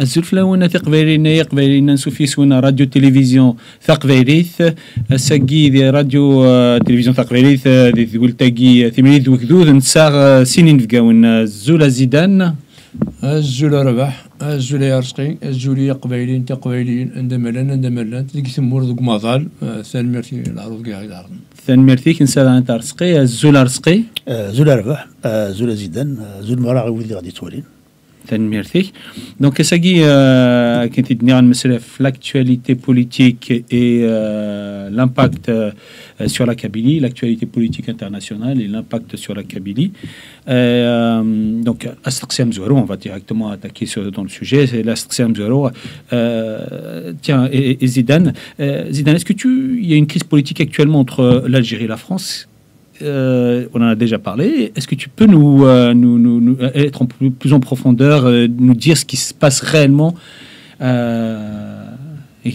الزلفلاونا تقبيرين يقبيرين نسوفيس ونا راديو تلفزيون ثقبيريث ساقي ذي راديو تلفزيون ثقبيريث ذي تقول تاقي ثمانية وكذوذ نتساغ سنين فقاون زولا زيدان الزولا ربح الزولا يرسقي الزولي قبيلين تقبيلين اندملان تلقي ثمور ذوق ماضال ثاني ميرتي العروض قاعد يدارن ثاني ميرتيك نسال انت رسقي الزولا رسقي زولا ربح زولا زيدان زول مراغي وذي غادي تولين ثاني ميرتيك دونك ساقي كنت تدني عن مسألة l'actualité politique et l'impact sur la Kabylie, l'actualité politique internationale et l'impact sur la Kabylie. Donc, Astaxem Zouaro, on va directement attaquer dans le sujet. C'est l'Astaxem Zouaro. Tiens, et Zidane. Zidane, est-ce que il y a une crise politique actuellement entre l'Algérie et la France? On en a déjà parlé. Est-ce que tu peux nous être plus en profondeur, nous dire ce qui se passe réellement et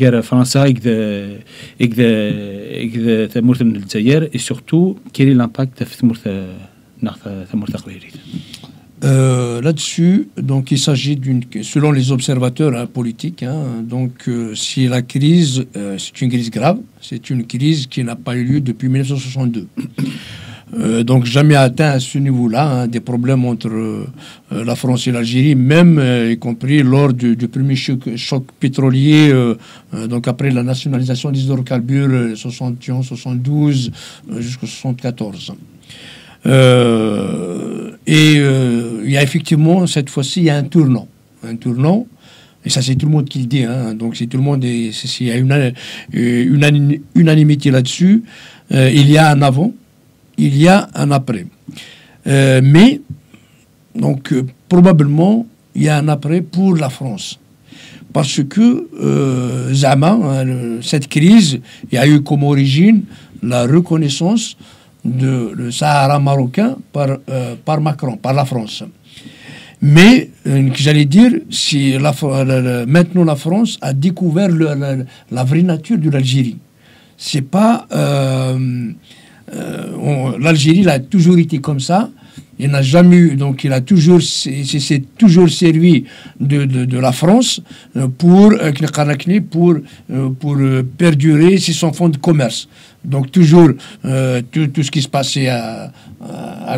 surtout quel est l'impact là-dessus, donc il s'agit selon les observateurs politiques, donc si la crise, c'est une crise grave, c'est une crise qui n'a pas eu lieu depuis 1962. Donc jamais atteint à ce niveau-là, des problèmes entre la France et l'Algérie, même y compris lors du premier choc pétrolier, donc après la nationalisation des hydrocarbures 71, 72 jusqu'au 74. Et il y a effectivement, cette fois-ci, il y a un tournant, et ça c'est tout le monde qui le dit, donc c'est tout le monde, il y a une unanimité là-dessus. Il y a un avant, il y a un après, mais donc probablement il y a un après pour la France, parce que cette crise, il y a eu comme origine la reconnaissance le Sahara marocain par Macron, par la France. Mais, j'allais dire, si maintenant la France a découvert la vraie nature de l'Algérie. C'est pas... l'Algérie a toujours été comme ça. Il n'a jamais eu, donc il a toujours, s'est toujours servi de la France pour perdurer son fonds de commerce. Donc toujours tout ce qui se passait à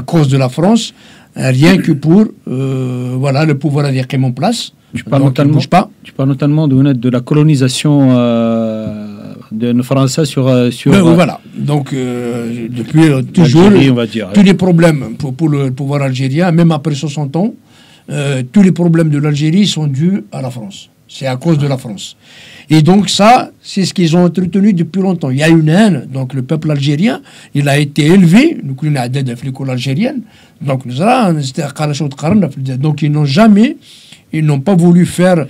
cause de la France, rien que pour voilà, le pouvoir avait en place. Tu parles notamment de la colonisation de nos Français sur voilà. Donc depuis toujours on va dire, tous les problèmes pour le pouvoir algérien, même après 60 ans, tous les problèmes de l'Algérie sont dus à la France. C'est à cause de la France. Et donc ça, c'est ce qu'ils ont entretenu depuis longtemps. Il y a une haine. Donc le peuple algérien, il a été élevé. Donc ils n'ont jamais... Ils n'ont pas voulu faire,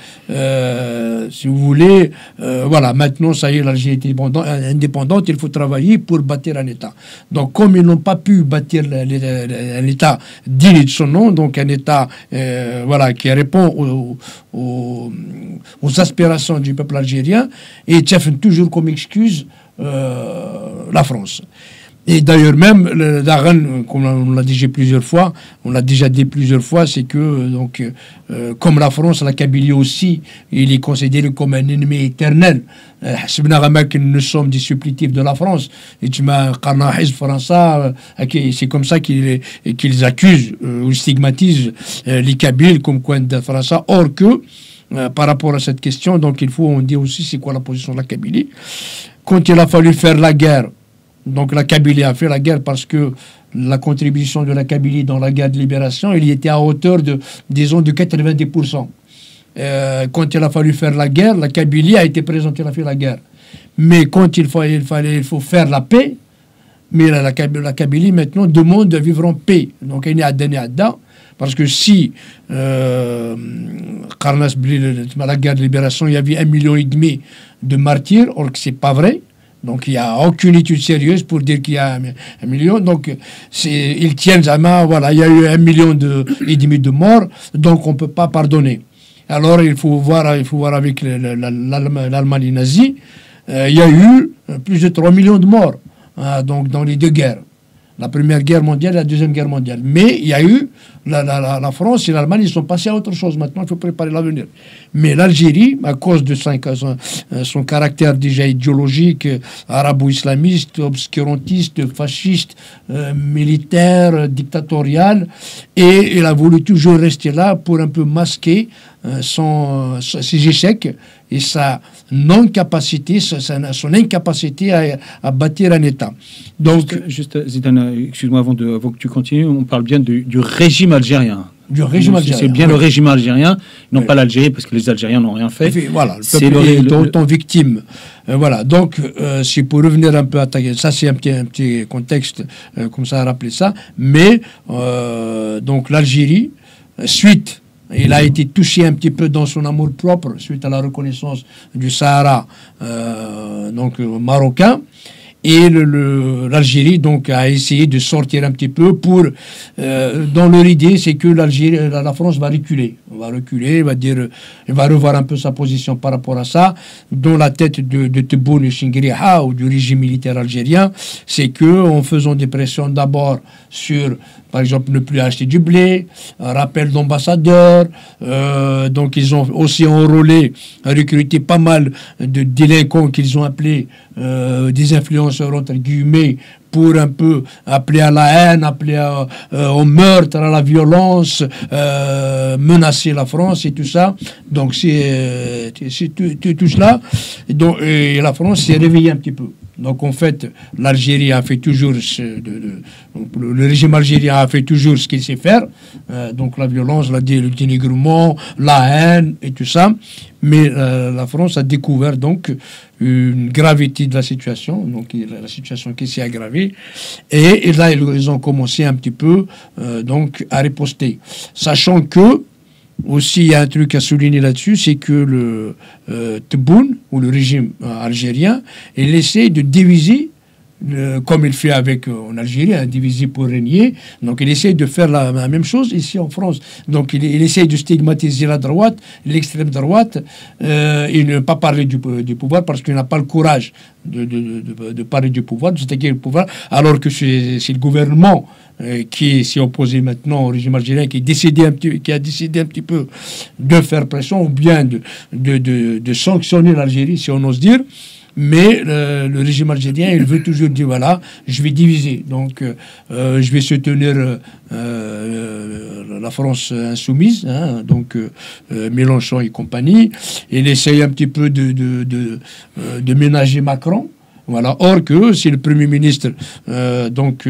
si vous voulez, voilà, maintenant, ça y est, l'Algérie est indépendante, il faut travailler pour bâtir un État. Donc, comme ils n'ont pas pu bâtir un État digne de son nom, donc un État, voilà, qui répond aux aspirations du peuple algérien, et tiennent toujours comme excuse la France. Et d'ailleurs même, le Daran, comme on l'a dit plusieurs fois, c'est que donc comme la France, la Kabylie aussi, il est considéré comme un ennemi éternel. Nous sommes des supplétifs de la France. Et c'est comme ça qu'ils accusent ou stigmatisent les Kabyles comme coin de France. Or que, par rapport à cette question, donc il faut on dit aussi c'est quoi la position de la Kabylie. Quand il a fallu faire la guerre, donc la Kabylie a fait la guerre parce que la contribution de la Kabylie dans la guerre de libération, il y était à hauteur de, disons, de 90%. Quand il a fallu faire la guerre, la Kabylie a été présentée, elle a fait la guerre. Mais quand il faut faire la paix, mais la Kabylie maintenant demande de vivre en paix. Donc il y a Adda, parce que si la guerre de libération, il y avait 1,5 million de martyrs, or que c'est pas vrai. Donc il n'y a aucune étude sérieuse pour dire qu'il y a 1 million. Donc ils tiennent à main, voilà, il y a eu 1,5 million de morts, donc on ne peut pas pardonner. Alors il faut voir avec l'Allemagne nazie, il y a eu plus de 3 millions de morts, donc dans les deux guerres. La première guerre mondiale et la deuxième guerre mondiale. Mais il y a eu la France et l'Allemagne, ils sont passés à autre chose. Maintenant, il faut préparer l'avenir. Mais l'Algérie, à cause de son caractère déjà idéologique, arabo-islamiste, obscurantiste, fasciste, militaire, dictatorial, et il a voulu toujours rester là pour un peu masquer ses échecs et sa non-capacité, son incapacité à bâtir un État. Donc, juste Zidane, excuse-moi, avant que tu continues, on parle bien du régime algérien. Du régime algérien. C'est bien le régime algérien, non pas l'Algérie, parce que les Algériens n'ont rien fait. Voilà, le peuple est autant victime. Voilà, donc, c'est pour revenir un peu à ça, c'est un petit contexte, comme ça, à rappeler ça. Mais, donc, l'Algérie, il a été touché un petit peu dans son amour-propre suite à la reconnaissance du Sahara donc marocain. Et l'Algérie donc a essayé de sortir un petit peu pour... dans leur idée, c'est que la France va reculer. Elle va revoir un peu sa position par rapport à ça. Dans la tête de Tebboune et Chingriha, ou du régime militaire algérien, c'est que en faisant des pressions d'abord sur... Par exemple, ne plus acheter du blé, un rappel d'ambassadeurs. Donc, ils ont aussi enrôlé, recruté pas mal de délinquants qu'ils ont appelés des influenceurs, entre guillemets, pour un peu appeler à la haine, appeler au meurtre, à la violence, menacer la France et tout ça. Donc, c'est tout cela. Et la France s'est réveillée un petit peu. Donc, en fait, l'Algérie a fait toujours... le régime algérien a fait toujours ce qu'il sait faire. Donc, la violence, le dénigrement, la haine et tout ça. Mais la France a découvert, donc, une gravité de la situation. Donc, la situation qui s'est aggravée. Et là, ils ont commencé un petit peu, donc, à riposter. Sachant que, aussi, il y a un truc à souligner là-dessus, c'est que le Tebboune, ou le régime algérien, il essaie de diviser, comme il fait en Algérie, diviser pour régner. Donc, il essaie de faire la même chose ici en France. Donc, il essaie de stigmatiser la droite, l'extrême droite, et ne pas parler du pouvoir parce qu'il n'a pas le courage de parler du pouvoir, de s'attaquer au pouvoir, alors que c'est le gouvernement qui s'est opposé maintenant au régime algérien, qui a décidé un petit peu de faire pression ou bien de sanctionner l'Algérie, si on ose dire. Mais le régime algérien, il veut toujours dire, voilà, je vais diviser. Donc, je vais soutenir la France insoumise, hein, donc Mélenchon et compagnie. Il essaye un petit peu de ménager Macron. Voilà. Or que c'est le Premier ministre, donc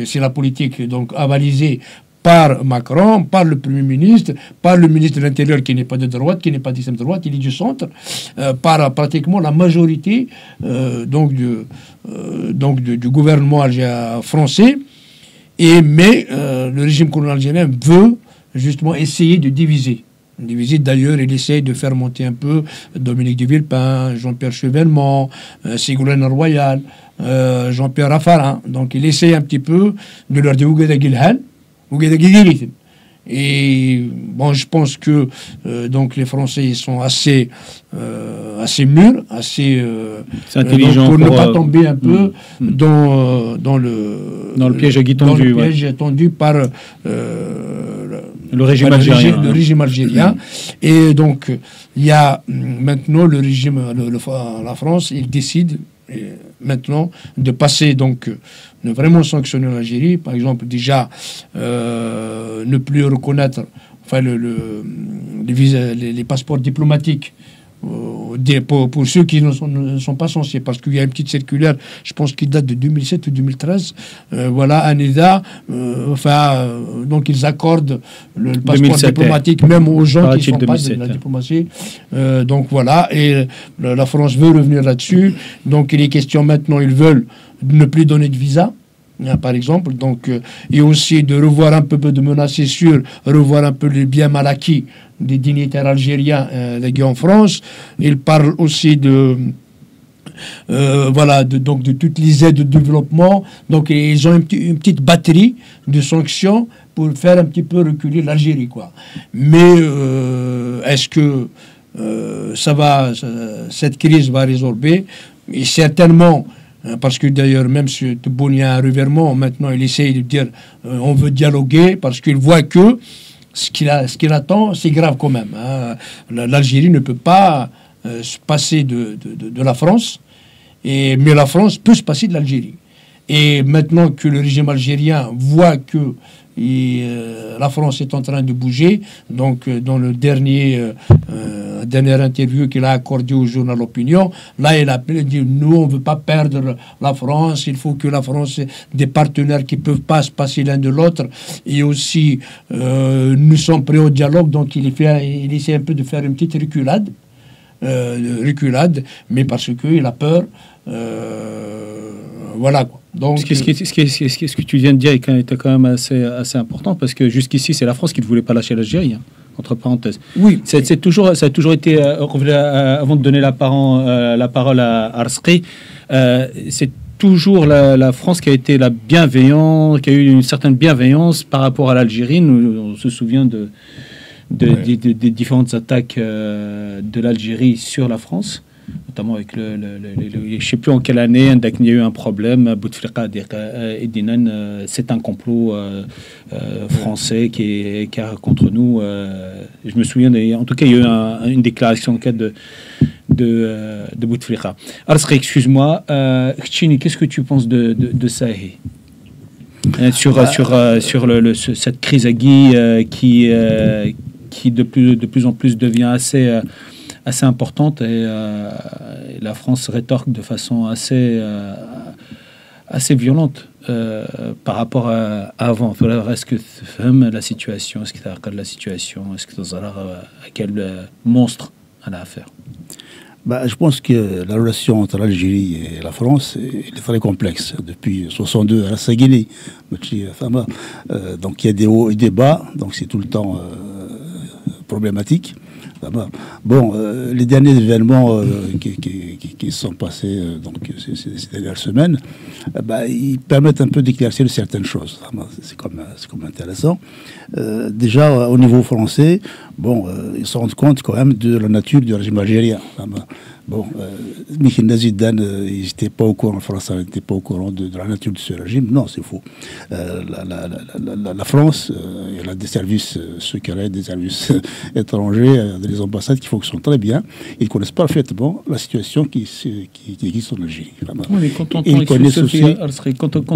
c'est la politique donc avalisée par Macron, par le Premier ministre, par le ministre de l'Intérieur qui n'est pas de droite, qui n'est pas d'extrême droite, il est du centre, par pratiquement la majorité du gouvernement français. Mais le régime colonial algérien veut justement essayer de diviser. D'ailleurs, il essaye de faire monter un peu Dominique de Villepin, Jean-Pierre Chevènement, Ségolène Royal, Jean-Pierre Raffarin. Donc, il essaye un petit peu de leur dire Ougada Gilhan, Ougada Gilhan. Et bon, je pense que donc les Français ils sont assez mûrs, assez intelligents pour ne pas tomber un peu dans le piège tendu par le régime algérien. Le régime algérien. Et donc il y a maintenant le régime, la France, il décide maintenant de passer donc de vraiment sanctionner l'Algérie, par exemple déjà ne plus reconnaître les passeports diplomatiques pour ceux qui ne sont pas censés, parce qu'il y a une petite circulaire, je pense qu'il date de 2007 ou 2013, voilà, ANEDA, donc ils accordent le passeport 2007, diplomatique même aux gens qui ne font pas de la diplomatie. Donc voilà, et la France veut revenir là-dessus. Donc il est question maintenant, ils veulent ne plus donner de visa, par exemple, donc, et aussi de revoir un peu, de menacer sur revoir un peu les biens mal acquis des dignitaires algériens légués en France. Il parle aussi de toutes les aides de développement. Donc ils ont une petite batterie de sanctions pour faire un petit peu reculer l'Algérie, quoi. Mais est-ce que cette crise va résorber? Et certainement Parce que d'ailleurs, même si Tebboune a un revirement, maintenant il essaye de dire on veut dialoguer, parce qu'il voit que ce qu'il attend, c'est grave quand même. Hein. L'Algérie ne peut pas se passer de la France, mais la France peut se passer de l'Algérie. Et maintenant que le régime algérien voit que la France est en train de bouger, donc dans le dernière interview qu'il a accordée au journal L'Opinion, là il a dit nous on ne veut pas perdre la France, il faut que la France ait des partenaires qui ne peuvent pas se passer l'un de l'autre, et aussi nous sommes prêts au dialogue, donc il essaie un peu de faire une petite reculade, mais parce qu'il a peur, voilà quoi. Donc, ce que tu viens de dire est quand même assez important, parce que jusqu'ici, c'est la France qui ne voulait pas lâcher l'Algérie, hein, entre parenthèses. Oui. Ça a toujours été, avant de donner la parole à Arsqi, c'est toujours la France qui a été la bienveillante, qui a eu une certaine bienveillance par rapport à l'Algérie. On se souvient des différentes attaques de l'Algérie sur la France, notamment avec je ne sais plus en quelle année, il y a eu un problème, Bouteflika et Dinan, c'est un complot français qui a contre nous. Je me souviens, en tout cas, il y a eu une déclaration en cas de Bouteflika. Arsqi, excuse-moi, Khtchini, qu'est-ce que tu penses de Sahi sur cette crise aiguë qui de plus en plus devient assez importante, et la France rétorque de façon assez violente par rapport à avant. Est-ce que tu fahmes la situation? Est-ce que tu as la situation? Est-ce que tu as à quel monstre elle a affaire? Je pense que la relation entre l'Algérie et la France est très complexe. Depuis 62 à la Saguini, donc il y a des hauts et des bas, donc c'est tout le temps problématique. Bon, les derniers événements qui sont passés ces dernières semaines, ils permettent un peu d'éclaircir certaines choses. C'est comme intéressant. Déjà, au niveau français, ils se rendent compte quand même de la nature du régime algérien. Michel Nazidane, ils n'étaient pas au courant, la France n'était pas au courant de la nature de ce régime. Non, c'est faux. La France, elle a des services secrets, des services étrangers, des ambassades qui fonctionnent très bien. Ils connaissent parfaitement la situation qui existe en Algérie. Oui, mais quand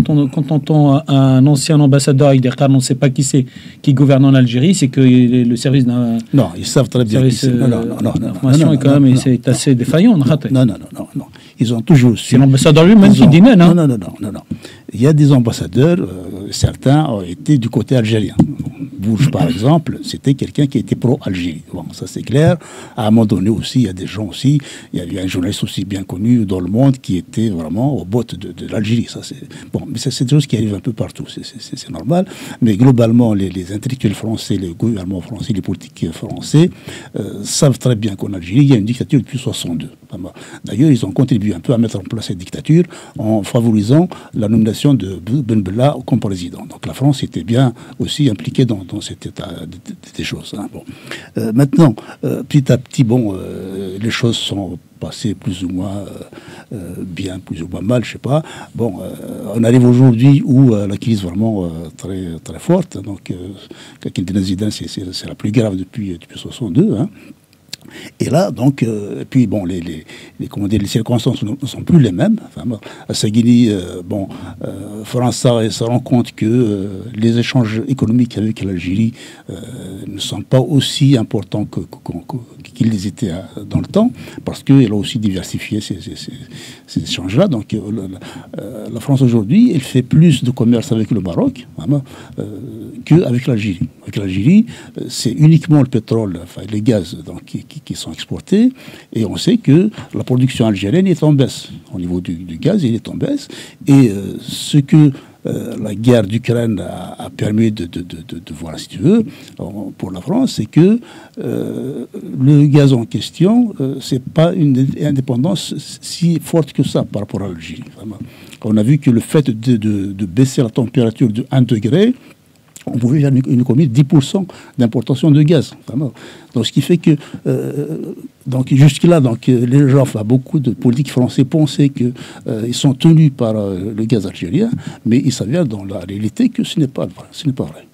on entend un ancien ambassadeur avec des cartes, on ne sait pas qui c'est qui gouverne en Algérie, c'est que le service d'un... Non, ils savent très bien. L'information est quand même assez défaillant. Non. Ils ont toujours su. C'est l'ambassadeur lui-même qui dit non. Non. Il y a des ambassadeurs, certains ont été du côté algérien. Bourges, par exemple, c'était quelqu'un qui était pro-Algérie. Ça c'est clair. À un moment donné aussi, il y a des gens aussi, il y avait un journaliste aussi bien connu dans le monde qui était vraiment au bout de l'Algérie. Mais c'est des choses qui arrivent un peu partout, c'est normal. Mais globalement, les intellectuels français, les gouvernements français, les politiques français savent très bien qu'en Algérie, il y a une dictature depuis 62. D'ailleurs, ils ont contribué un peu à mettre en place cette dictature en favorisant la nomination de Ben Bella comme président. Donc la France était bien aussi impliquée dans cet état des choses. Maintenant, petit à petit, les choses sont passées plus ou moins bien, plus ou moins mal, je sais pas. On arrive aujourd'hui où la crise vraiment très très forte. Donc, la crise de Nazidane, c'est la plus grave depuis 62. Et là, donc, les circonstances ne sont plus les mêmes. À Saguini, France se rend compte que les échanges économiques avec l'Algérie ne sont pas aussi importants qu'ils les étaient dans le temps, parce qu'elle a aussi diversifié ces échanges-là. Donc, la France aujourd'hui, elle fait plus de commerce avec le Maroc qu'avec l'Algérie. Avec l'Algérie, c'est uniquement le pétrole, les gaz, donc, qui sont exportés, et on sait que la production algérienne est en baisse. Au niveau du gaz, il est en baisse, et ce que la guerre d'Ukraine a permis de voir, si tu veux, pour la France, c'est que le gaz en question, c'est pas une indépendance si forte que ça par rapport à l'Algérie. On a vu que le fait de baisser la température de 1 degré, on pouvait faire une économie de 10% d'importation de gaz. Vraiment. Donc, ce qui fait que, donc jusque-là, les gens, beaucoup de politiques français pensaient qu'ils sont tenus par le gaz algérien, mais il s'avère dans la réalité que ce n'est pas vrai. Ce n'est pas vrai.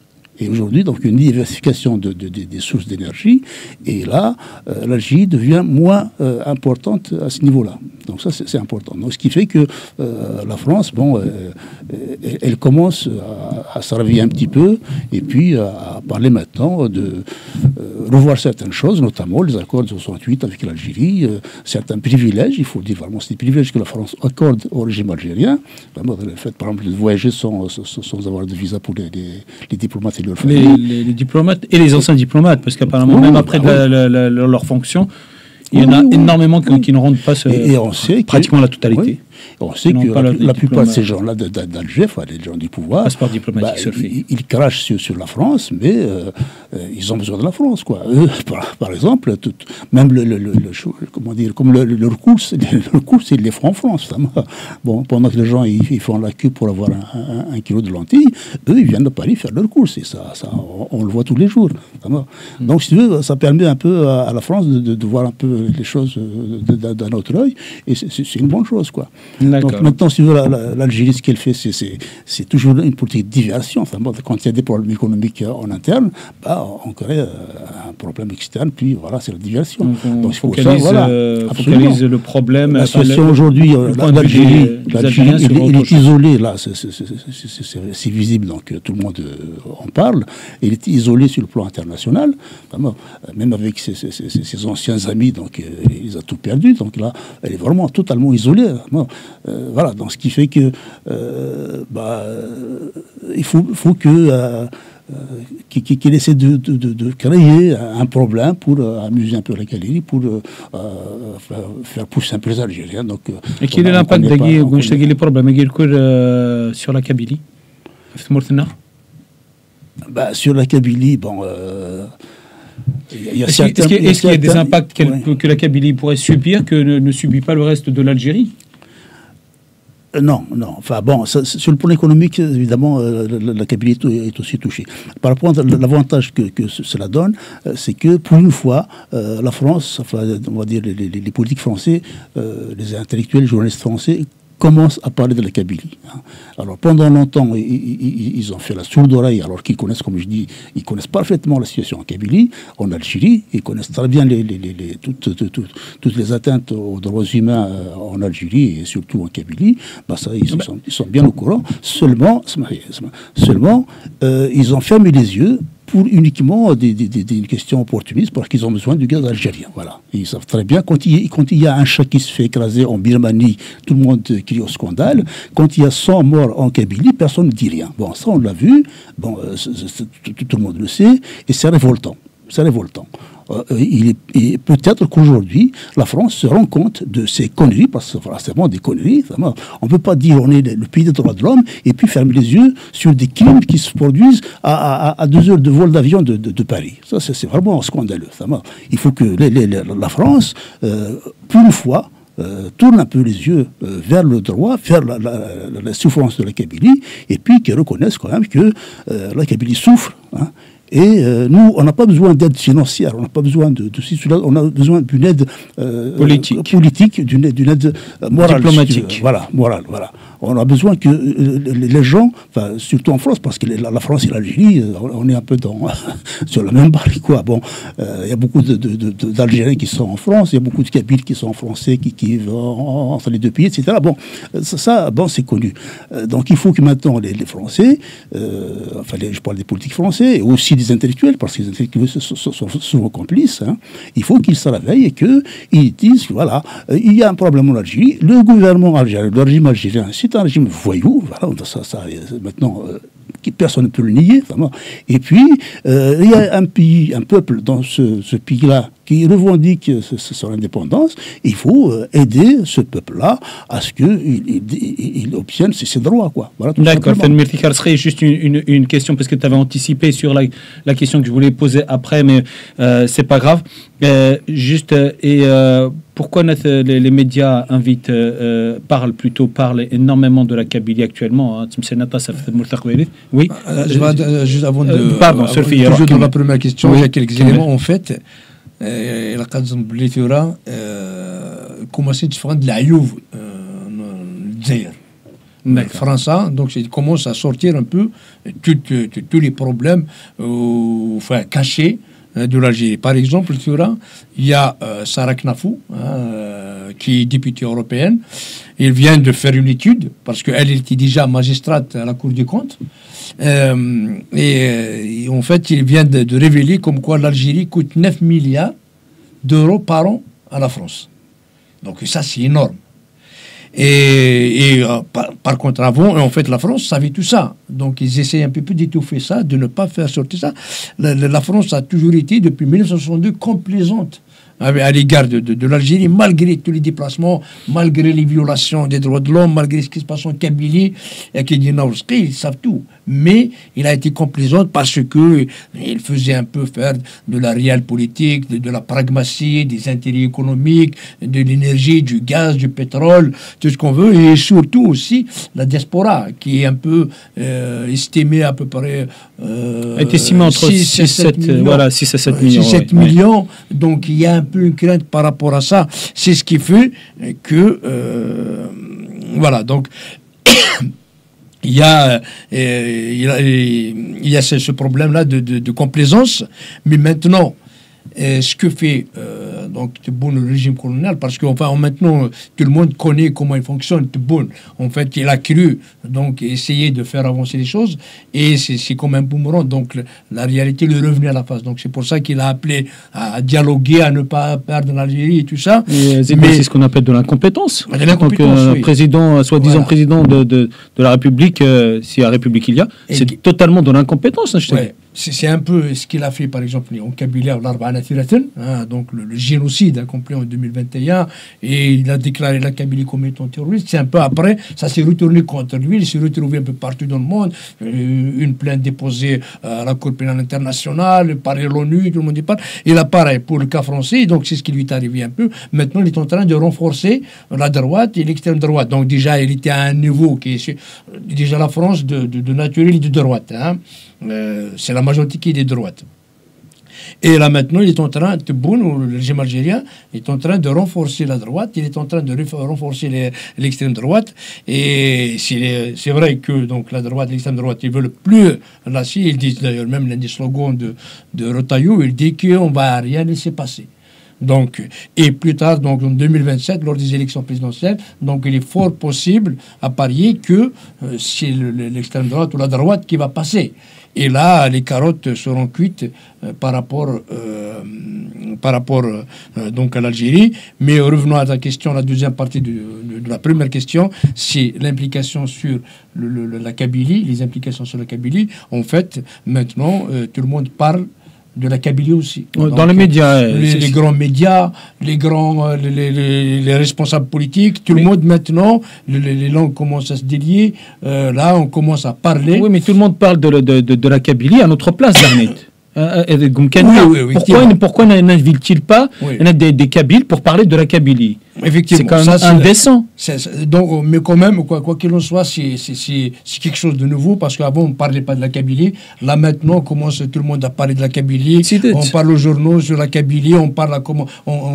Et aujourd'hui, donc, une diversification des sources d'énergie, et là, l'Algérie devient moins importante à ce niveau-là. Donc ça, c'est important. Donc, ce qui fait que la France, elle commence à se réveiller un petit peu, et puis à parler maintenant de revoir certaines choses, notamment les accords de 68 avec l'Algérie, certains privilèges, il faut dire vraiment, c'est des privilèges que la France accorde au régime algérien. Vraiment, le fait, par exemple, de voyager sans avoir de visa pour les diplomates. Les diplomates et les anciens diplomates, parce qu'apparemment, même après leur fonction, il y en a énormément qui ne rendent pas pratiquement la totalité. Oui. On sait que la plupart de ces gens-là d'Alger, les gens du pouvoir, passeport diplomatique ils crachent sur la France, mais ils ont besoin de la France, quoi. Eux, par exemple, même le recours, ils les font en France. Bon, pendant que les gens ils font la queue pour avoir un kilo de lentilles, eux, ils viennent de Paris faire leur course. Et ça, on le voit tous les jours. Donc, si tu veux, ça permet un peu à la France de voir un peu les choses d'un autre œil, et c'est une bonne chose, quoi. Donc maintenant, si vous voulez, l'Algérie, ce qu'elle fait, c'est toujours une politique de diversion. Enfin, quand il y a des problèmes économiques en interne, on crée un problème externe, puis voilà, c'est la diversion. Donc il faut focalise le problème. La situation aujourd'hui, l'Algérie est isolée, là, c'est visible, donc tout le monde en parle. Elle est isolée sur le plan international, même avec ses anciens amis, donc il les a tout perdu. Donc là, elle est vraiment totalement isolée. Voilà, donc ce qui fait que il faut qu'il essaie de créer un problème pour amuser un peu la galerie, pour faire pousser un peu les Algériens. Donc, et quel est l'impact les problèmes sur la Kabylie? Sur la Kabylie, est-ce qu'il y a des impacts que la Kabylie pourrait subir que ne subit pas le reste de l'Algérie? Non. Enfin sur le plan économique, évidemment, la Kabylie est aussi touchée. Par rapport à l'avantage que cela donne, c'est que pour une fois, la France, on va dire les politiques français, les intellectuels, les journalistes français, commencent à parler de la Kabylie. Alors pendant longtemps, ils ont fait la sourde oreille, alors qu'ils connaissent, comme je dis, ils connaissent parfaitement la situation en Kabylie, en Algérie, ils connaissent très bien toutes les atteintes aux droits humains en Algérie et surtout en Kabylie. Ça, ils sont bien au courant. Seulement, ils ont fermé les yeux pour uniquement des questions opportunistes, parce qu'ils ont besoin du gaz algérien. Voilà. Et ils savent très bien, quand il y a un chat qui se fait écraser en Birmanie, tout le monde crie au scandale. Quand il y a 100 morts en Kabylie, personne ne dit rien. Ça, on l'a vu. Tout le monde le sait. Et c'est révoltant. Et peut-être qu'aujourd'hui, la France se rend compte de ces conneries, parce que c'est vraiment des conneries. Vraiment. On ne peut pas dire on est le pays des droits de l'homme et puis fermer les yeux sur des crimes qui se produisent à 2 heures de vol d'avion de Paris. Ça, c'est vraiment scandaleux. Vraiment. Il faut que la France, pour une fois, tourne un peu les yeux vers le droit, vers la souffrance de la Kabylie, et puis qu'ils reconnaissent quand même que la Kabylie souffre. Et nous, on n'a pas besoin d'aide financière, on n'a pas besoin de cela, on a besoin d'une aide politique, d'une aide morale. Diplomatique. Morale. On a besoin que les gens, surtout en France, parce que la France et l'Algérie, on est un peu sur la même barre, quoi. Il y a beaucoup d'Algériens qui sont en France, il y a beaucoup de Kabyles qui sont français, qui vivent entre les deux pays, etc. C'est connu. Donc il faut que maintenant les Français, je parle des politiques français, et aussi des intellectuels, parce que les intellectuels sont souvent complices, il faut qu'ils se réveillent et qu'ils disent, voilà, il y a un problème en Algérie, le gouvernement algérien, le régime algérien, c'est un régime voyou, voilà, maintenant, personne ne peut le nier, vraiment. Et puis, il y a un peuple dans ce pays-là qui revendique son indépendance. Il faut aider ce peuple-là à ce qu'il obtienne ses droits, quoi. Voilà, d'accord. Ce serait juste une question, parce que tu avais anticipé sur la question que je voulais poser après, mais c'est pas grave. pourquoi les médias parlent énormément de la Kabylie actuellement? Oui. Je vais juste avant de... Pardon, Sophie. Toujours dans la première question, il y a quelques éléments. En fait, il a commencé à se faire de la Youve, français, donc il commence à sortir un peu tous les problèmes cachés de l'Algérie. Par exemple, il y a Sarah Knafou, qui est députée européenne. Il vient de faire une étude, parce qu'elle était déjà magistrate à la Cour des comptes. Et en fait, il vient de révéler comme quoi l'Algérie coûte 9 milliards d'euros par an à la France. Donc ça, c'est énorme. Par contre, avant, en fait, la France savait tout ça. Donc, ils essaient un peu d'étouffer ça, de ne pas faire sortir ça. La France a toujours été, depuis 1962, complaisante à l'égard de l'Algérie, malgré tous les déplacements, malgré les violations des droits de l'homme, malgré ce qui se passe en Kabylie, et qui dit ils savent tout. Mais il a été complaisante parce que il faisait un peu faire de la réelle politique, de la pragmatie, des intérêts économiques, de l'énergie, du gaz, du pétrole, tout ce qu'on veut, et surtout aussi la diaspora, qui est un peu estimée à peu près... est estimée entre 6 à 7 millions. Voilà, 6 à 7 millions. 7 millions, donc il y a un peu une crainte par rapport à ça. C'est ce qui fait que... voilà, donc... Il y a ce problème-là de complaisance, mais maintenant, ce que fait donc Tebboune, le régime colonial, parce que maintenant tout le monde connaît comment il fonctionne. Tebboune, en fait, il a cru donc essayer de faire avancer les choses, et c'est comme un boomerang. Donc la réalité lui est revenue à la face. Donc c'est pour ça qu'il a appelé à dialoguer, à ne pas perdre l'Algérie et tout ça. Mais c'est ce qu'on appelle de l'incompétence. Donc président, soi-disant président de la République, si la République il y a, c'est totalement de l'incompétence. C'est un peu ce qu'il a fait, par exemple, en Kabylie, donc le génocide accompli en 2021, et il a déclaré la Kabylie comme étant terroriste. C'est un peu après, ça s'est retourné contre lui, il s'est retrouvé un peu partout dans le monde, une plainte déposée à la Cour pénale internationale, par l'ONU, tout le monde y parle. Et là, pareil, pour le cas français, donc c'est ce qui lui est arrivé un peu. Maintenant, il est en train de renforcer la droite et l'extrême droite. Donc déjà, il était à un niveau qui est déjà la France de naturel et de droite. C'est la majorité qui est de droite. Et là maintenant, il est en train, Tebboune, le régime algérien, est en train de renforcer la droite, il est en train de renforcer l'extrême droite. Et c'est vrai que donc, la droite, l'extrême droite, ils ne veulent plus lâcher. Ils disent d'ailleurs, même l'un des slogans de Retailleau, il dit qu'on ne va rien laisser passer. Donc, et plus tard, donc en 2027, lors des élections présidentielles, donc il est fort possible à parier que c'est l'extrême droite ou la droite qui va passer. Et là, les carottes seront cuites par rapport donc à l'Algérie. Mais revenons à ta question, la deuxième partie de la première question, c'est l'implication sur la Kabylie, les implications sur la Kabylie. En fait, maintenant, tout le monde parle de la Kabylie aussi. Dans donc, les médias. Les grands médias, les responsables politiques, tout le monde maintenant, les langues commencent à se délier. Là, on commence à parler. Oui, mais tout le monde parle de la Kabylie à notre place, Garnet. Pourquoi n'invite-t-il pas des Kabyles pour parler de la Kabylie? Effectivement, c'est quand même indécent. Donc, mais quand même, quoi qu'il en soit, c'est quelque chose de nouveau, parce qu'avant, on ne parlait pas de la Kabylie. Là, maintenant, on commence tout le monde à parler de la Kabylie. On parle aux journaux sur la Kabylie. On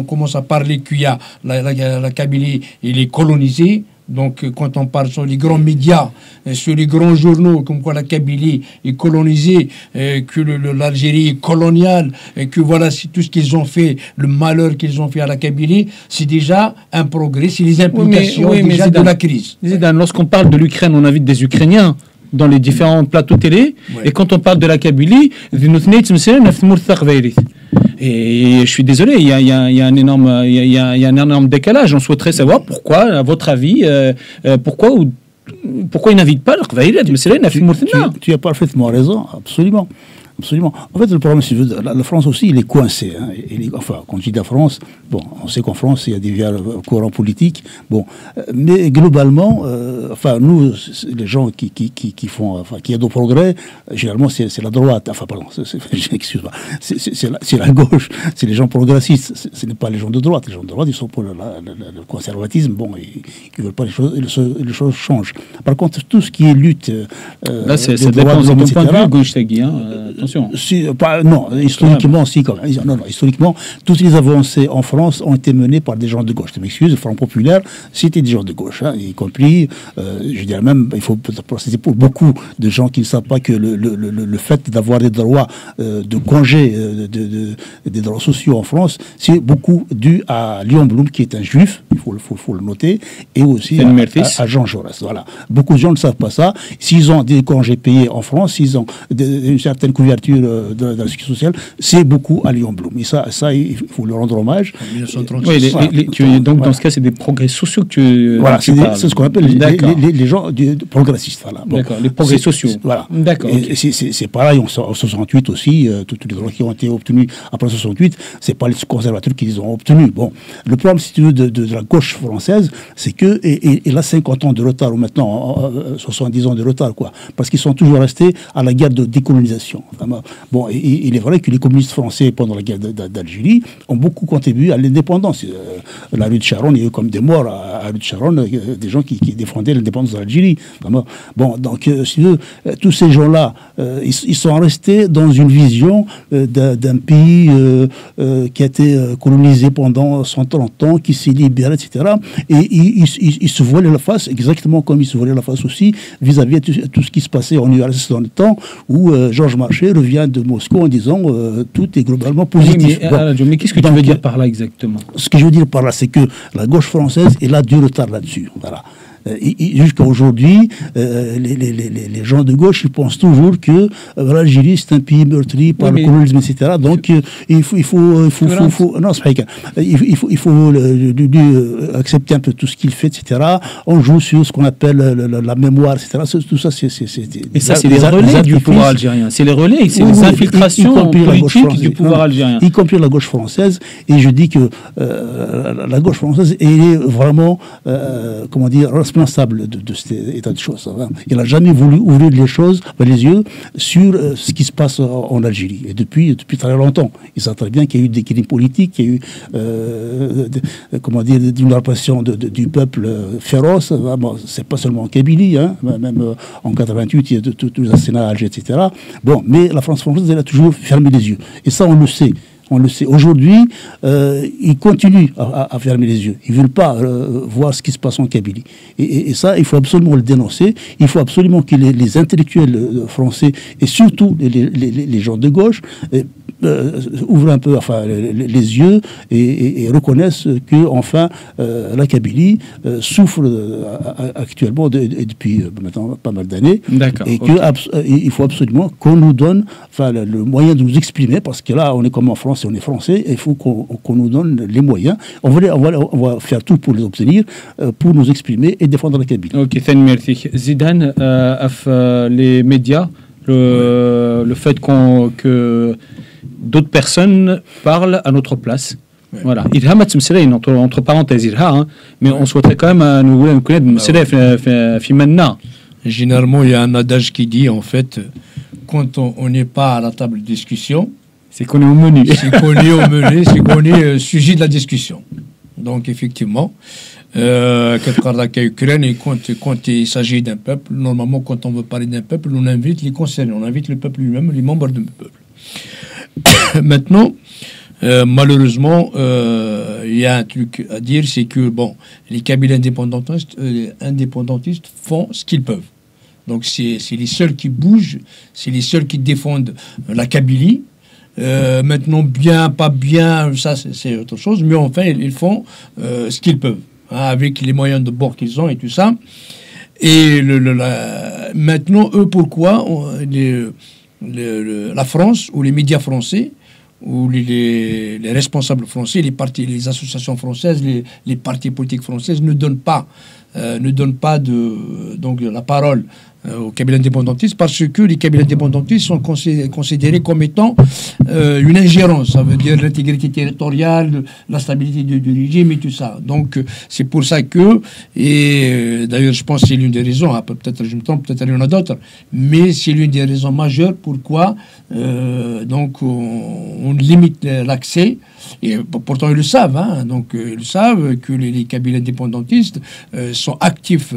commence à parler qu'il y a la Kabylie, il est colonisée. Donc, quand on parle sur les grands médias, sur les grands journaux, comme quoi la Kabylie est colonisée, que l'Algérie est coloniale, et que voilà, c'est tout ce qu'ils ont fait, le malheur qu'ils ont fait à la Kabylie, c'est déjà un progrès, c'est les implications déjà de la crise. Lorsqu'on parle de l'Ukraine, on invite des Ukrainiens dans les différents plateaux télé, et quand on parle de la Kabylie, et je suis désolé, il y a un énorme décalage. On souhaiterait savoir pourquoi, à votre avis, pourquoi ils n'invitent pas leur. Tu as parfaitement raison, absolument. Absolument. En fait, le problème, c'est que la France aussi, il est coincé. Hein. Enfin, quand je dis la France, bon, on sait qu'en France, il y a divers courants politiques. Bon, mais globalement, enfin, nous, les gens qui font, enfin, qui aident au progrès, généralement, c'est la droite. Enfin, pardon, excuse-moi, c'est la gauche, c'est les gens progressistes. Ce n'est pas les gens de droite. Les gens de droite, ils sont pour le conservatisme. Bon, ils ne veulent pas les choses changent. Par contre, tout ce qui est lutte, là, ça dépend de ton point de vue, gauche Tagui, hein, attention. Non, historiquement, si, quand même. Non, historiquement, toutes les avancées en France ont été menées par des gens de gauche. Je m'excuse, le Front populaire, c'était des gens de gauche, hein, y compris, je dirais même, il faut procéder pour beaucoup de gens qui ne savent pas que le fait d'avoir des droits de congé, des droits sociaux en France, c'est beaucoup dû à Léon Blum, qui est un juif, il faut le noter, et aussi à Jean Jaurès. Voilà. Beaucoup de gens ne savent pas ça. S'ils ont des congés payés en France, s'ils ont une certaine couverture de la sécurité sociale, c'est beaucoup à Léon Blum. Et ça, il faut leur rendre hommage. Oui, donc, dans ce cas, c'est des progrès sociaux que tu. Voilà, c'est ce qu'on appelle les gens progressistes. Voilà. Bon, d'accord, les progrès sociaux. Voilà. D'accord. Okay. C'est pareil, en 68 aussi, tous les droits qui ont été obtenus après 68, c'est pas les conservateurs qui les ont obtenus. Bon, le problème, si tu veux, de la gauche française, c'est que, et là, 50 ans de retard, ou maintenant 70 ans de retard, quoi, parce qu'ils sont toujours restés à la guerre de décolonisation. Vraiment. Bon, et il est vrai que les communistes français, pendant la guerre d'Algérie, ont beaucoup contribué à l'indépendance. La rue de Charonne, il y a eu comme des morts à la rue de Charonne, des gens qui défendaient l'indépendance d'Algérie. Bon, donc, si tu veux, tous ces gens-là, ils sont restés dans une vision d'un pays qui a été colonisé pendant 130 ans, qui s'est libéré, etc. Et ils se voilaient la face, exactement comme ils se voilaient la face aussi vis-à-vis de tout ce qui se passait en URSS dans le temps où Georges Marchais revient de Moscou en disant tout est globalement positif. Oui, mais qu'est-ce que tu veux dire par là exactement? Ce que je veux dire par là, c'est que la gauche française, elle a du retard là-dessus. Voilà. Jusqu'à aujourd'hui, les gens de gauche, ils pensent toujours que l'Algérie, c'est un pays meurtri par le colonialisme, etc. Donc, il faut accepter un peu tout ce qu'il fait, etc. On joue sur ce qu'on appelle la mémoire, etc. Tout ça, et ça, c'est les relais du pouvoir algérien. C'est les relais, c'est les infiltrations politiques du pouvoir algérien. Y compris la gauche française. Et je dis que la gauche française, elle est vraiment, comment dire, responsable de cet état de choses. Hein. Il n'a jamais voulu ouvrir les yeux sur ce qui se passe en Algérie. Et depuis très longtemps. Il sait très bien qu'il y a eu des crimes politiques, qu'il y a eu comment dire, une répression du peuple féroce. Bon, c'est pas seulement en Kabylie, hein, même en 88, il y a tous les assassinats à Alger, etc. Bon, mais la France française, elle a toujours fermé les yeux. Et ça, on le sait. On le sait. Aujourd'hui, ils continuent à fermer les yeux. Ils ne veulent pas voir ce qui se passe en Kabylie. Et ça, il faut absolument le dénoncer. Il faut absolument que les intellectuels français, et surtout les gens de gauche, ouvrent un peu les yeux et reconnaissent que, enfin, la Kabylie souffre actuellement depuis maintenant pas mal d'années. Et qu'il faut absolument qu'on nous donne le moyen de nous exprimer, parce que là, on est comme en France, on est français, et il faut qu'on nous donne les moyens. On va faire tout pour les obtenir, pour nous exprimer et défendre la Kabylie. Ok, merci. Zidane, les médias, le fait que d'autres personnes parlent à notre place. Ouais. Voilà. Entre parenthèses, mais on souhaiterait quand même nous connaître. Généralement, il y a un adage qui dit, en fait, quand on n'est pas à la table de discussion, c'est qu'on est au menu. C'est qu'on est au menu, c'est qu'on est sujet de la discussion. Donc, effectivement, Ukraine, et quand il s'agit d'un peuple, normalement, quand on veut parler d'un peuple, on invite les concernés, on invite le peuple lui-même, les membres du peuple. Maintenant, malheureusement, il y a un truc à dire, c'est que, bon, les Kabyles indépendantistes font ce qu'ils peuvent. Donc, c'est les seuls qui bougent, c'est les seuls qui défendent la Kabylie. Maintenant, bien, pas bien, ça c'est autre chose, mais enfin, ils font ce qu'ils peuvent, hein, avec les moyens de bord qu'ils ont et tout ça. Et maintenant, eux, pourquoi la France, ou les médias français, ou les responsables français, les associations françaises, les partis politiques françaises ne donnent pas donc la parole au Kabylie indépendantiste, parce que les Kabyles indépendantistes sont considérés comme étant une ingérence, ça veut dire l'intégrité territoriale, la stabilité du régime et tout ça. Donc c'est pour ça que, et d'ailleurs je pense que c'est l'une des raisons, hein, peut-être je me trompe, peut-être il y en a d'autres, mais c'est l'une des raisons majeures pourquoi donc on limite l'accès, et pourtant ils le savent, hein, donc ils savent que les Kabyles indépendantistes sont actifs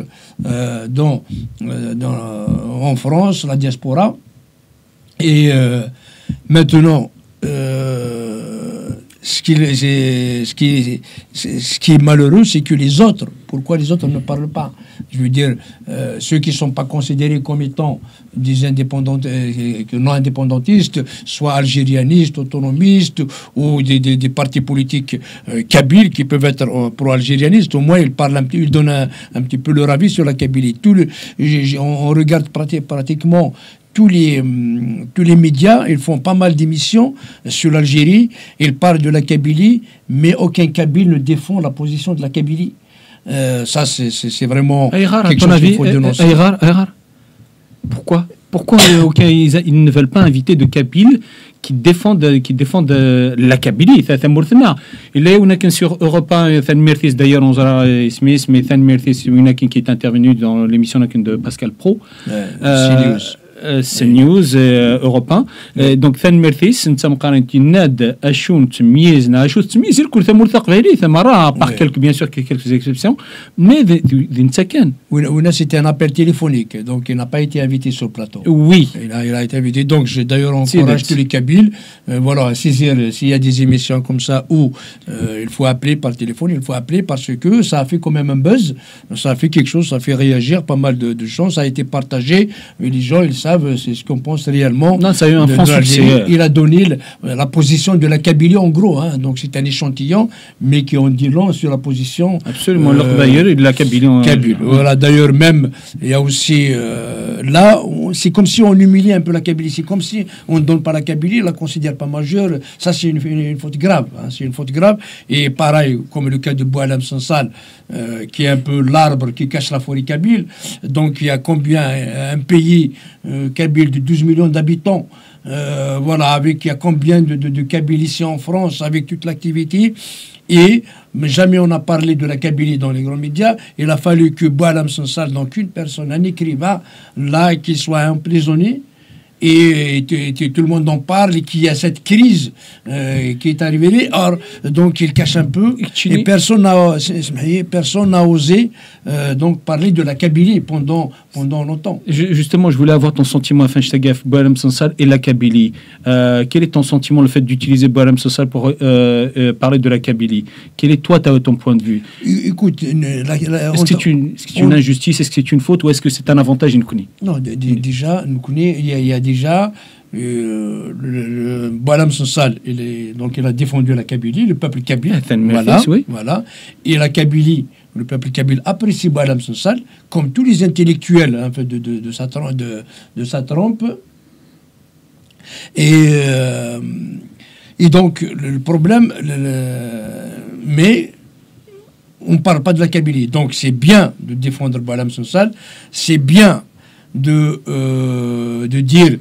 en France, la diaspora, et maintenant ce qui est malheureux, c'est que les autres, pourquoi les autres ne parlent pas? Je veux dire, ceux qui ne sont pas considérés comme étant des non indépendantistes, soit algérianistes, autonomistes, ou des partis politiques kabyles qui peuvent être pro-algérianistes, au moins ils parlent ils donnent un petit peu leur avis sur la Kabylie. On regarde pratiquement tous les médias, ils font pas mal d'émissions sur l'Algérie, ils parlent de la Kabylie, mais aucun Kabyle ne défend la position de la Kabylie. Ça, c'est vraiment quelque chose qu'il faut dénoncer. Pourquoi ils ne veulent pas inviter de Kabyles qui défendent la Kabylie? Il y a sur Europe 1, d'ailleurs, on a Smith, mais qui est intervenu dans l'émission de Pascal Pro. CNews Europe 1. Donc ثاني مرثيس انت مقارنه ناد اشون تميزنا اشو تميز الكل ثم مرتق غيري ثم راه par quelques bien sûr quelques exceptions mais انت كان c'était un appel téléphonique, donc il n'a pas été invité sur le plateau. Oui, il a été invité, donc j'ai d'ailleurs encourage tous les Kabyles voilà, à saisir s'il y a des émissions comme ça où il faut appeler par téléphone, il faut appeler parce que ça a fait quand même un buzz, ça a fait quelque chose, ça a fait réagir pas mal de gens, ça a été partagé, et les gens ils savent c'est ce qu'on pense réellement. Non, ça a eu un franc succès. Il a donné la position de la Kabylie en gros, hein. Donc c'est un échantillon, mais qui en dit long sur la position. Absolument, d'ailleurs, de la Kabylie. Voilà, d'ailleurs même, il y a aussi là, c'est comme si on humilie un peu la Kabylie, c'est comme si on ne donne pas la Kabylie, on la considère pas majeure. Ça c'est une faute grave, hein. C'est une faute grave. Et pareil, comme le cas de Boualem Sansal, qui est un peu l'arbre qui cache la forêt kabyle. Donc il y a combien un pays kabyle de 12 millions d'habitants, voilà, avec il y a combien de Kabyles ici en France, avec toute l'activité, et mais jamais on a parlé de la Kabylie dans les grands médias. Il a fallu que Boualem Sansal, donc une personne, un écrivain, là, qui soit emprisonné, et tout le monde en parle, et qu'il y a cette crise qui est arrivée. Or, donc il cache un peu, et personne n'a osé donc parler de la Kabylie pendant longtemps. Justement, je voulais avoir ton sentiment, enfin, Boualem Sansal et la Kabylie. Quel est ton sentiment, le fait d'utiliser Boualem Sansal pour parler de la Kabylie? Quel est toi ton point de vue? Écoute, est-ce que c'est une injustice, est-ce que c'est une faute, ou est-ce que c'est un avantage, Nkuni? Non, déjà, Nkuni, il y a déjà Boualem Sansal, donc il a défendu la Kabylie, le peuple kabyle, voilà, et la Kabylie, le peuple kabyle apprécie Boualem Sansal, comme tous les intellectuels, hein, de sa trempe, et donc le problème, mais on ne parle pas de la Kabylie, donc c'est bien de défendre Boualem Sansal, c'est bien de dire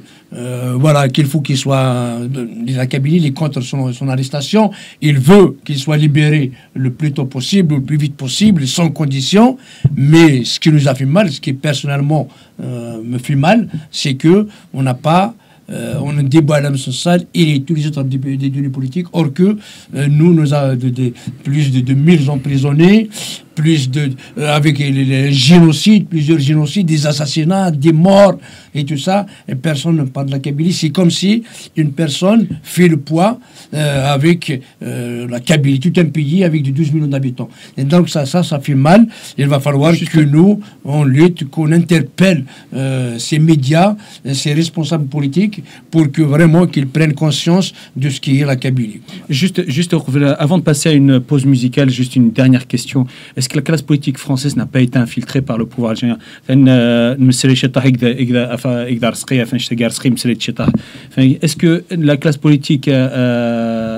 voilà, qu'il faut qu'il soit la Kabylie, il est contre son arrestation, il veut qu'il soit libéré le plus tôt possible, le plus vite possible, sans condition. Mais ce qui nous a fait mal, ce qui personnellement me fait mal, c'est que on n'a pas on a débat Boualem Sansal et tous les autres détenus politiques, or que nous avons plus de 1000 emprisonnés, avec les génocides, plusieurs génocides, des assassinats, des morts et tout ça, et personne ne parle de la Kabylie. C'est comme si une personne fait le poids avec la Kabylie, tout un pays avec 12 millions d'habitants. Et donc ça fait mal. Il va falloir que nous, on lutte, qu'on interpelle ces médias, ces responsables politiques, pour que vraiment qu'ils prennent conscience de ce qu'est la Kabylie. Juste avant de passer à une pause musicale, juste une dernière question. Est-ce que la classe politique française n'a pas été infiltrée par le pouvoir algérien? Est-ce que la classe politique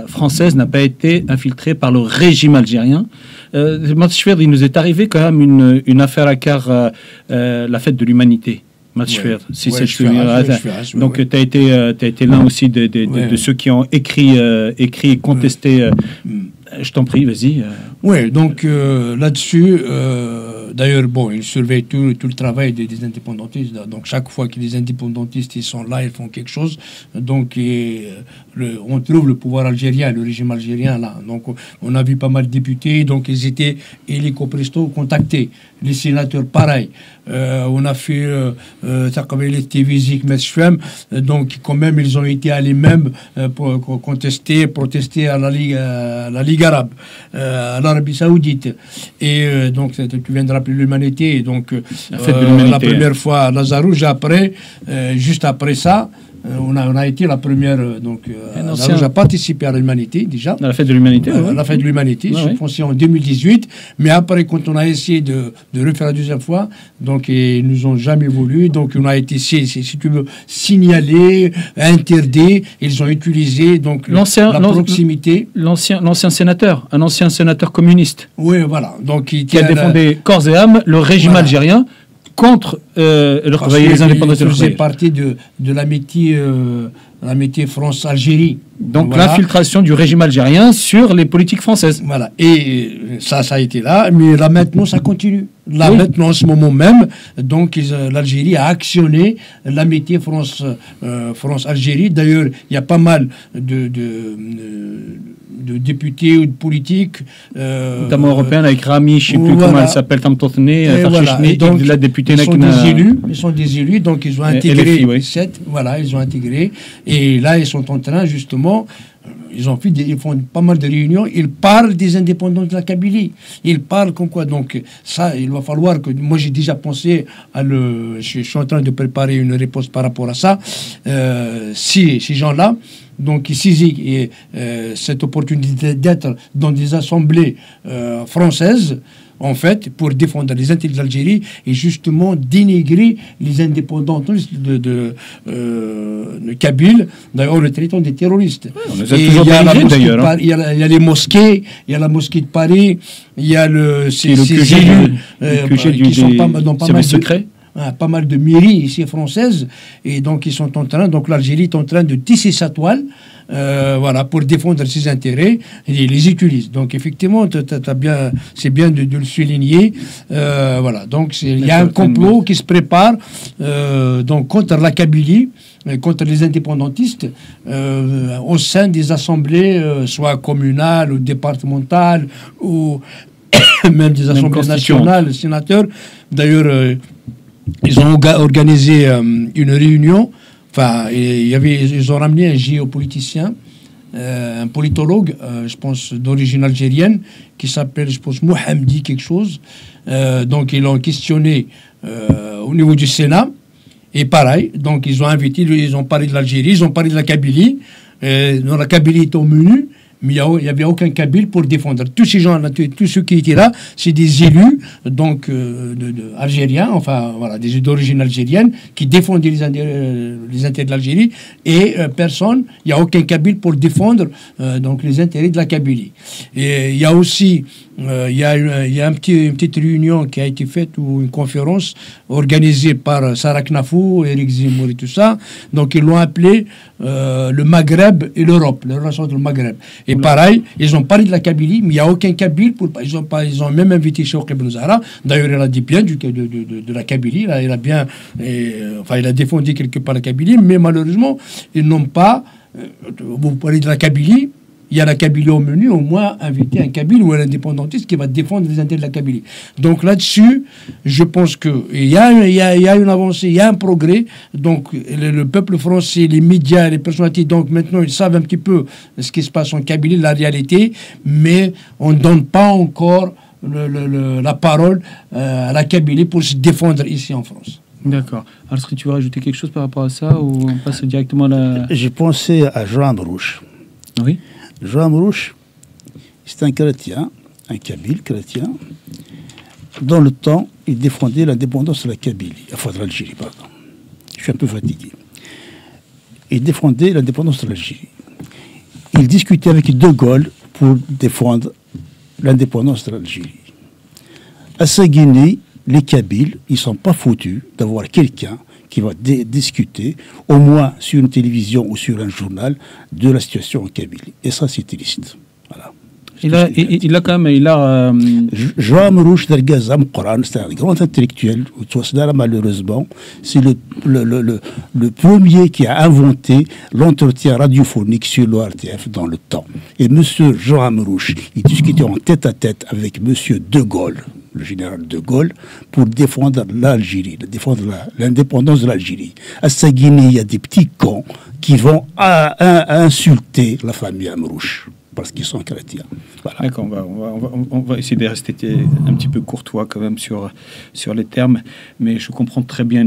française n'a pas été infiltrée par le régime algérien? Il nous est arrivé quand même une affaire à Car, la fête de l'humanité. Matchfer, si Ouais, c'est je fais un- je donc ouais. tu as été l'un aussi de ceux qui ont écrit et contesté. Je t'en prie, vas-y. Oui, donc là-dessus, d'ailleurs, bon, ils surveillent tout le travail des indépendantistes. Donc chaque fois que les indépendantistes ils sont là, ils font quelque chose. Donc on trouve le pouvoir algérien, le régime algérien là. Donc on a vu pas mal de députés, donc ils étaient illico presto contactés. Les sénateurs, pareil. On a fait donc quand même ils ont été allés même pour protester à la Ligue arabe, à l'Arabie saoudite. Et donc tu viens de rappeler l'humanité. Donc la première fois à Lazarouche, après, juste après ça, on a été la première, Lazarouche a participé à l'humanité déjà. À la fête de l'humanité. La fête de l'humanité, je pense en 2018. Mais après, quand on a essayé de refaire la deuxième fois, donc ils nous ont jamais voulu. Donc on a été, si tu veux, signalé, interdit. Ils ont utilisé donc la proximité. L'ancien sénateur, un ancien sénateur communiste. Oui, voilà. Donc qui a défendu corps et âme le régime algérien contre les indépendants. Il faisait partie de l'amitié France-Algérie. Donc voilà. L'infiltration du régime algérien sur les politiques françaises. Voilà. Et ça a été là, mais là maintenant ça continue. Là maintenant, en ce moment même, donc l'Algérie a actionné l'amitié France-Algérie. D'ailleurs, il y a pas mal de députés ou de politiques. Notamment européens avec Rami, je ne sais plus comment elle s'appelle, donc la députée. Ils sont des élus, donc ils ont intégré ils ont intégré. Et là, ils sont en train, justement, ils font pas mal de réunions, ils parlent des indépendants de la Kabylie. Ils parlent comme quoi. Donc, ça, il va falloir que. Moi, j'ai déjà pensé je suis en train de préparer une réponse par rapport à ça. Si ces gens-là, donc, ils saisissent cette opportunité d'être dans des assemblées françaises, en fait, pour défendre les intérêts de l'Algérie et justement dénigrer les indépendants de Kabylie, d'ailleurs, le traitant des terroristes. On les a toujours d'ailleurs. Il y a les mosquées, il y a la mosquée de Paris, il y a ces élus qui sont dans pas mal de secrets. Pas mal de mairies ici françaises, et donc ils sont en train, donc l'Algérie est en train de tisser sa toile, pour défendre ses intérêts, et ils les utilise. Donc effectivement, c'est bien de le souligner. Donc il y a un complot qui se prépare donc contre la Kabylie, contre les indépendantistes, au sein des assemblées, soit communales ou départementales, ou même des assemblées nationales, sénateurs. D'ailleurs, ils ont organisé une réunion. Enfin, ils ont ramené un géopoliticien, un politologue, je pense d'origine algérienne, qui s'appelle, je pense, Mohamedi quelque chose. Donc, ils l'ont questionné au niveau du Sénat. Et pareil, donc ils ont parlé de l'Algérie, ils ont parlé de la Kabylie. La Kabylie est au menu. Mais il n'y avait aucun Kabyle pour défendre. Tous ces gens-là, tous ceux qui étaient là, c'est des élus, donc algériens, des d'origine algérienne, qui défendaient les intérêts de l'Algérie, et personne, il n'y a aucun Kabyle pour défendre donc les intérêts de la Kabylie. Et il y a aussi, il y a une petite réunion qui a été faite, ou une conférence organisée par Sarah Knafou, Eric Zemmour et tout ça. Donc ils l'ont appelé le Maghreb et l'Europe, les relations entre le Maghreb. Et pareil, ils ont parlé de la Kabylie, mais il n'y a aucun Kabyle. Ils ont même invité Cheikh Ibn Zahra. D'ailleurs, il a dit bien de la Kabylie. Là, il a défendu quelque part la Kabylie, mais malheureusement, ils n'ont pas. Vous parlez de la Kabylie. Il y a la Kabylie au menu, au moins inviter un Kabyle ou un indépendantiste qui va défendre les intérêts de la Kabylie. Donc là-dessus, je pense qu'il y a une avancée, il y a un progrès. Donc le peuple français, les médias, les personnalités, donc maintenant ils savent un petit peu ce qui se passe en Kabylie, la réalité, mais on ne donne pas encore la parole à la Kabylie pour se défendre ici en France. D'accord. Alors, est-ce que tu veux rajouter quelque chose par rapport à ça, ou on passe directement à la... J'ai pensé à Jean Amrouche. Oui. Jean Amrouche, c'est un chrétien, un Kabyle chrétien. Dans le temps, il défendait l'indépendance de la Kabylie, enfin de l'Algérie, pardon. Je suis un peu fatigué. Il défendait l'indépendance de l'Algérie. Il discutait avec De Gaulle pour défendre l'indépendance de l'Algérie. À Saguenay, les Kabyles, ils ne sont pas foutus d'avoir quelqu'un qui va discuter, au moins sur une télévision ou sur un journal, de la situation en Kabylie. Et ça, c'est triste. Voilà. Il a quand même. Jean Amrouche Dargazam Coran, c'est un grand intellectuel. Malheureusement, c'est le premier qui a inventé l'entretien radiophonique sur l'ORTF dans le temps. Et M. Jean Amrouche, il discutait en tête à tête avec M. De Gaulle, le général de Gaulle, pour défendre l'Algérie, défendre l'indépendance de l'Algérie. À sa Guinée, il y a des petits cons qui vont insulter la famille Amrouche, parce qu'ils sont chrétiens. Voilà. D'accord, on va essayer de rester un petit peu courtois quand même sur les termes, mais je comprends très bien.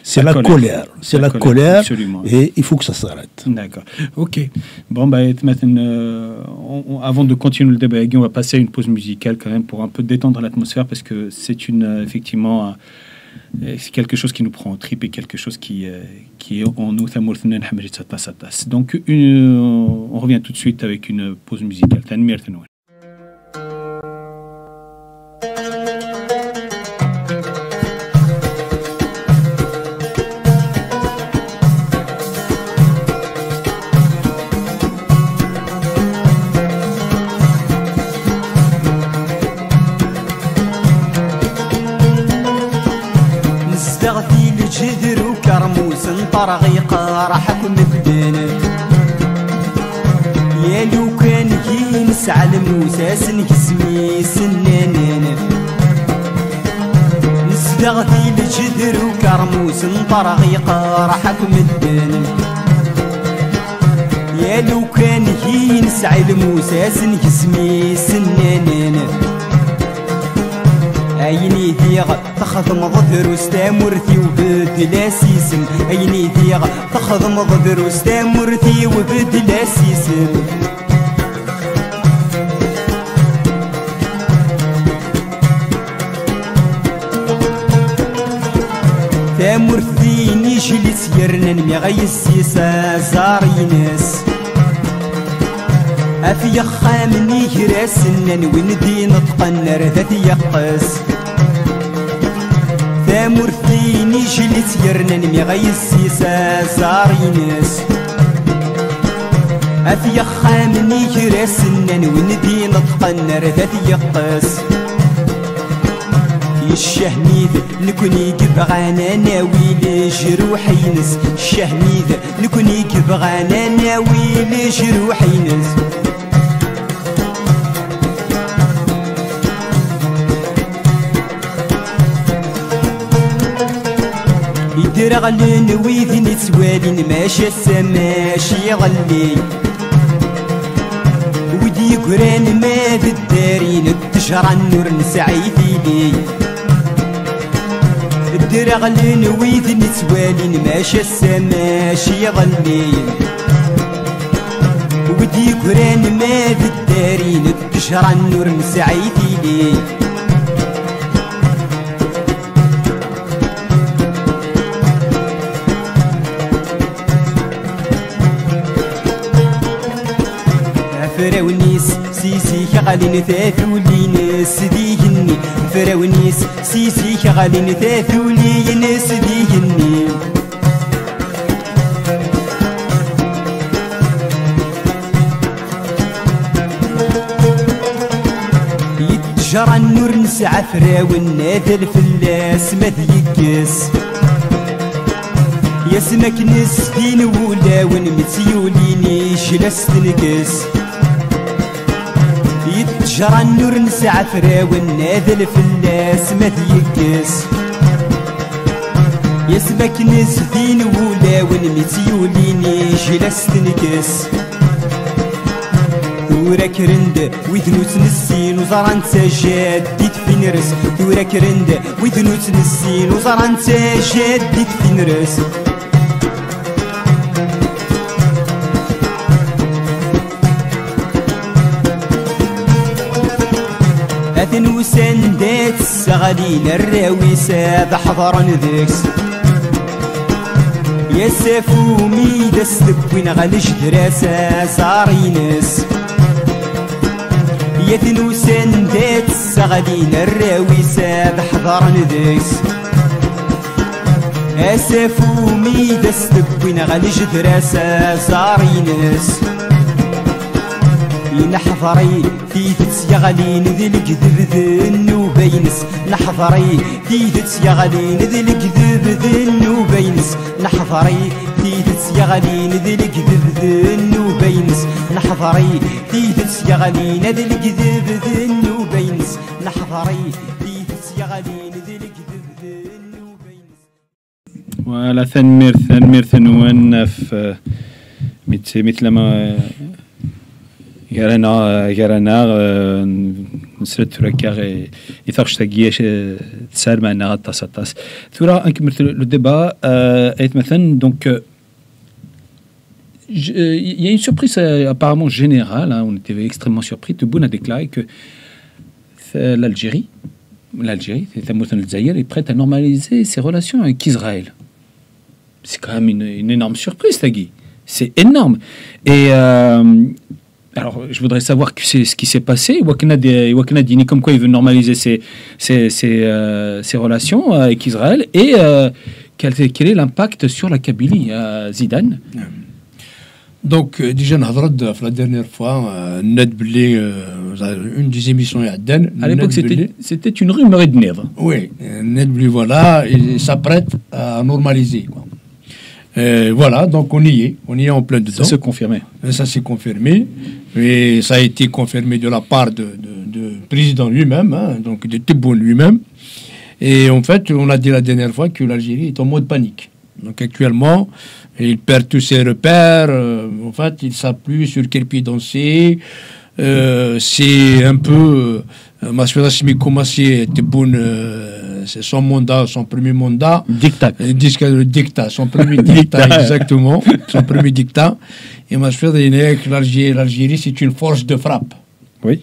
C'est la colère. C'est la colère, absolument. Et il faut que ça s'arrête. D'accord, ok. Bon, maintenant, avant de continuer le débat, on va passer à une pause musicale quand même pour un peu détendre l'atmosphère, parce que c'est effectivement... c'est quelque chose qui nous prend en trip et quelque chose qui est en nous. Donc on revient tout de suite avec une pause musicale. طرغيقة راحكم بدينا يا لو كان ينسى الموسى سنكسمي سنانين نسدغتي الجدر وكرموس طرغيقة راحكم بدينا يا لو كان ينسى الموسى سنكسمي سنانين عيني ديغ تخضم ظهر وستامرتي وبدلا سيسم عيني ديغ تخضم ظهر وستامرتي وبدلا سيسم تامرتي نيجلي سيرنا نمي غيسيسا زارينس أفي خامني هراسنن وندي نطقنر ذات يقص ثامرثيني جلت يرنن مي غيسيسا زارينس أفي خامني هراسنن وندي نطقنر ذات يقص الشهميد نكوني كبغانا ناوي جروحي نس الشهميد نكوني كبغانا ناوي جروحي نس يدرغلن ويذن تسوالين ماشي السماشي غلي ودي قران ما ذي الدارين تجرى النور نسعيدي لي الدرغلن ويذن تسوالين ماشي السماشي غلي ودي قران ما ذي الدارين تجرى النور نسعيدي لي فراونيس سيسي خالين ثاثولين سديهني فراونيس سيسي خالين ثاثولين سديهني يتجرى النور نسعى فراون ناذا الفلاس ما ذيكس يسمك نسدين ولاون متيوليني جلس تنكس يتجرى النور نسعى فراون ناذا الفلاس ما ذيكس يسمك نسدين ولاون متيوليني جلس تنكس وراك رند وذنوت نسين وزران تجدد في نرس وراك رند وذنوت نسين وزران تجدد في نرس أذن وسندات السغالين الراويسة بحضر ذكس يا سافو ميدا السب وين غالش دراسة صارينس يثنوسن ديت السغلين الراوي ساب حضر نديس اسفو ميدس تبين غالي جدراسة زارينس نحضري تيتس يا غالين ذي الكذب ذنو بينس نحضري تيتس يا غالين ذي الكذب ذنو بينس نحضري تيتس يا غالين ذي الكذب ذنو بينس نحضري تيتس يا غالين ذي الكذب ذنو بينس نحضري تيتس يا غالين ذي الكذب ذنو بينس ولا ثنمير ثنوان في مثل ما يرانا نسرت ركاغ يثرش تاكياش تسال معنا طاس ثورا نكمل لو ديبا ايت مثلا دونك il y a une surprise apparemment générale, hein, on était extrêmement surpris. Tebboune a déclaré que l'Algérie, est prête à normaliser ses relations avec Israël. C'est quand même une énorme surprise, Tagui. C'est énorme. Et alors, je voudrais savoir ce qui s'est passé. Wakana dit comme quoi il veut normaliser ses relations avec Israël. Et quel est l'impact sur la Kabylie, Zidane? Donc, déjà, la dernière fois, une des émissions à l'époque, c'était une rumeur de Nèvre. Oui, Nedbli, voilà, il s'apprête à normaliser, quoi. Voilà, donc on y est en plein dedans. Ça s'est confirmé. Ça s'est confirmé, et ça a été confirmé de la part du président lui-même, hein, donc de Tebboune lui-même. Et en fait, on a dit la dernière fois que l'Algérie est en mode panique. Donc actuellement, il perd tous ses repères. En fait, il ne sait plus sur quel pied danser. C'est un peu... c'est son mandat, son premier mandat. Dictat. Dictat, son premier dictat, exactement. Son premier dictat. Et l'Algérie, c'est une force de frappe. Oui.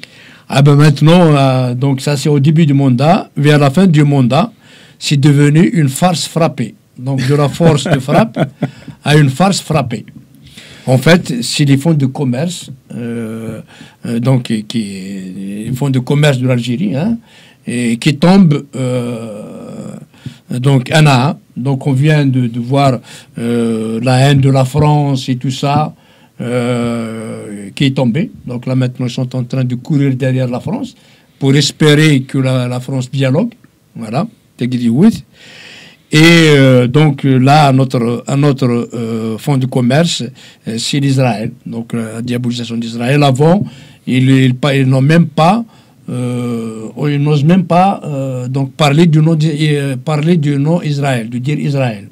Ah ben maintenant, donc ça c'est au début du mandat. Vers la fin du mandat, c'est devenu une farce frappée. Donc de la force de frappe à une farce frappée. En fait, c'est les fonds de commerce, donc les fonds de commerce de l'Algérie, hein, et qui tombent donc un à un. Donc on vient de voir la haine de la France et tout ça qui est tombé. Donc là maintenant ils sont en train de courir derrière la France pour espérer que la France dialogue. Voilà, et donc là, un autre fonds de commerce, c'est l'Israël. Donc la diabolisation d'Israël. Avant, ils n'ont même pas, ils n'osent même pas donc parler du nom Israël, de dire Israël.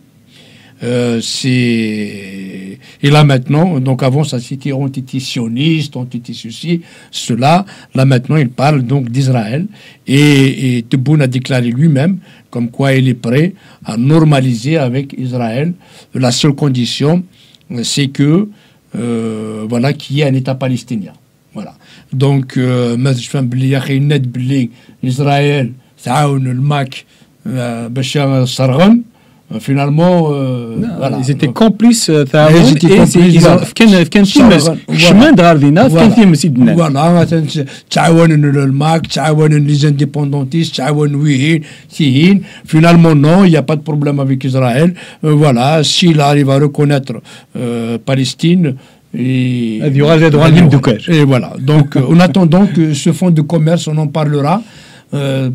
Et là maintenant, donc avant ça c'était ont été sionistes, ont été ceci, cela. Là maintenant il parle donc d'Israël et Tebboune a déclaré lui-même comme quoi il est prêt à normaliser avec Israël. La seule condition, c'est que voilà qu'il y ait un État palestinien. Voilà. Donc Israël, ça le Mac, Bachar Sargon. Finalement, voilà. Ils étaient complices. Voilà, les indépendantistes, finalement, non, il n'y a pas de problème avec Israël. Voilà, s'il arrive à reconnaître Palestine, et voilà. Donc, en attendant que ce fonds de commerce, on en parlera.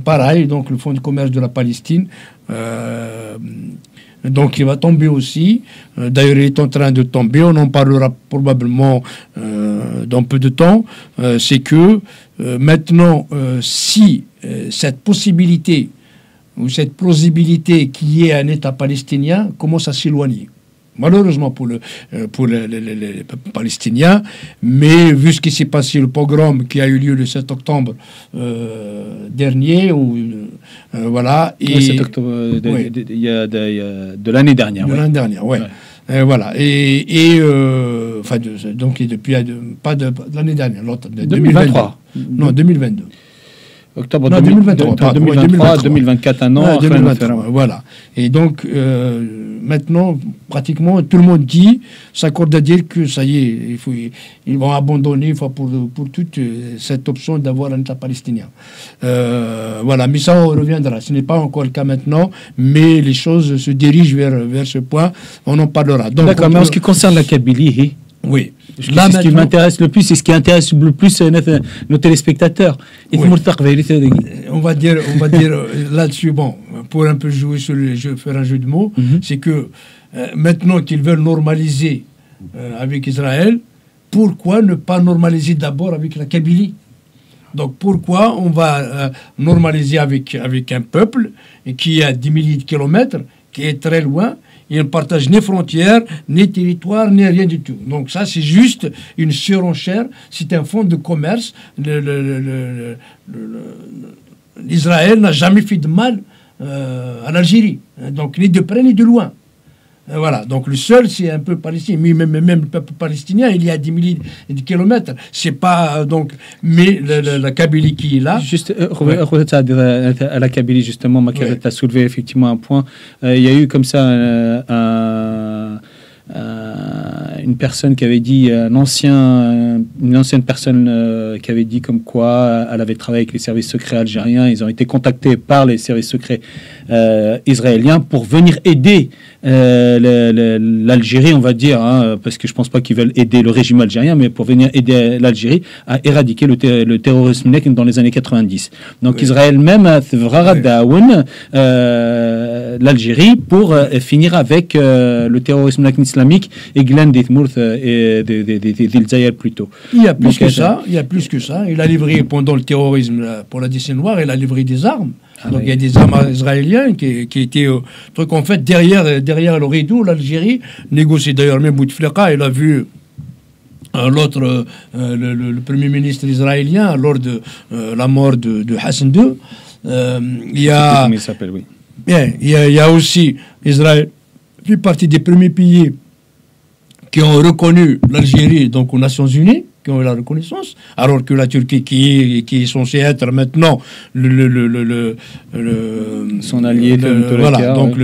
Pareil, donc le fonds de commerce de la Palestine, donc il va tomber aussi. D'ailleurs, il est en train de tomber. On en parlera probablement dans peu de temps. C'est que maintenant, si cette possibilité ou cette plausibilité qu'il y ait un État palestinien commence à s'éloigner, malheureusement pour les Palestiniens, mais vu ce qui s'est passé, le pogrom qui a eu lieu le 7 octobre dernier, voilà. Et 7 octobre de l'année dernière. De l'année dernière, oui. Ouais. Voilà. Enfin, donc depuis, pas de l'année dernière, l'autre, 2023. Non, 2022. Octobre 2023, 2024, un an. 2023, voilà. Et donc, maintenant, pratiquement tout le monde s'accorde à dire que ça y est, ils vont abandonner pour toute cette option d'avoir un État palestinien. Voilà, mais ça on reviendra. Ce n'est pas encore le cas maintenant, mais les choses se dirigent vers ce point. On en parlera. D'accord, mais en ce qui concerne la Kabylie, oui. Là, c'est ce qui m'intéresse le plus, c'est ce qui intéresse le plus nos téléspectateurs. Oui. On va dire là-dessus, bon, pour un peu jouer sur le jeu, faire un jeu de mots, c'est que maintenant qu'ils veulent normaliser avec Israël, pourquoi ne pas normaliser d'abord avec la Kabylie? Donc pourquoi on va normaliser avec un peuple qui a 10 milliers de kilomètres, qui est très loin, il ne partage ni frontières, ni territoire, ni rien du tout. Donc ça, c'est juste une surenchère, c'est un fonds de commerce. Israël n'a jamais fait de mal à l'Algérie, donc ni de près ni de loin. Voilà, donc le seul, c'est un peu palestinien. Même le peuple palestinien, il y a 10 milliers de kilomètres. C'est pas, donc, mais la Kabylie qui est là... Juste, à la Kabylie, justement, Makeret a soulevé effectivement un point. Il y a eu comme ça une personne qui avait dit, une ancienne personne qui avait dit comme quoi elle avait travaillé avec les services secrets algériens. Ils ont été contactés par les services secrets israéliens pour venir aider l'Algérie, on va dire, parce que je pense pas qu'ils veulent aider le régime algérien, mais pour venir aider l'Algérie à éradiquer le terrorisme dans les années 90. Donc Israël même a l'Algérie pour finir avec le terrorisme islamique et Glen Dithmourth et d'Ilzaïr plutôt. Il y a plus que ça. Il a livré pendant le terrorisme pour la décennie noire, il a livré des armes. Donc il y a des armes israéliennes qui étaient truc en fait derrière le rideau. L'Algérie négocie d'ailleurs même Bouteflika. Il a vu l'autre le premier ministre israélien lors de la mort de Hassan II. Il y a comment il s'appelle, oui. Il y a aussi Israël fait partie des premiers pays qui ont reconnu l'Algérie donc aux Nations Unies, qui ont eu la reconnaissance, alors que la Turquie qui est censée être maintenant son allié, voilà, donc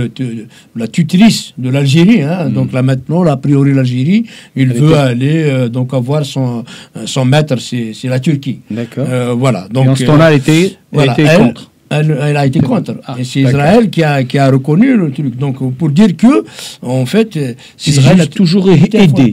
la tutrice de l'Algérie, donc là maintenant, a priori l'Algérie, il veut aller donc avoir son maître, c'est la Turquie. D'accord. Voilà. Donc et en ce temps-là, elle était contre. Elle a été contre. Et c'est Israël qui a reconnu le truc. Donc, pour dire que, en fait, Israël a toujours aidé.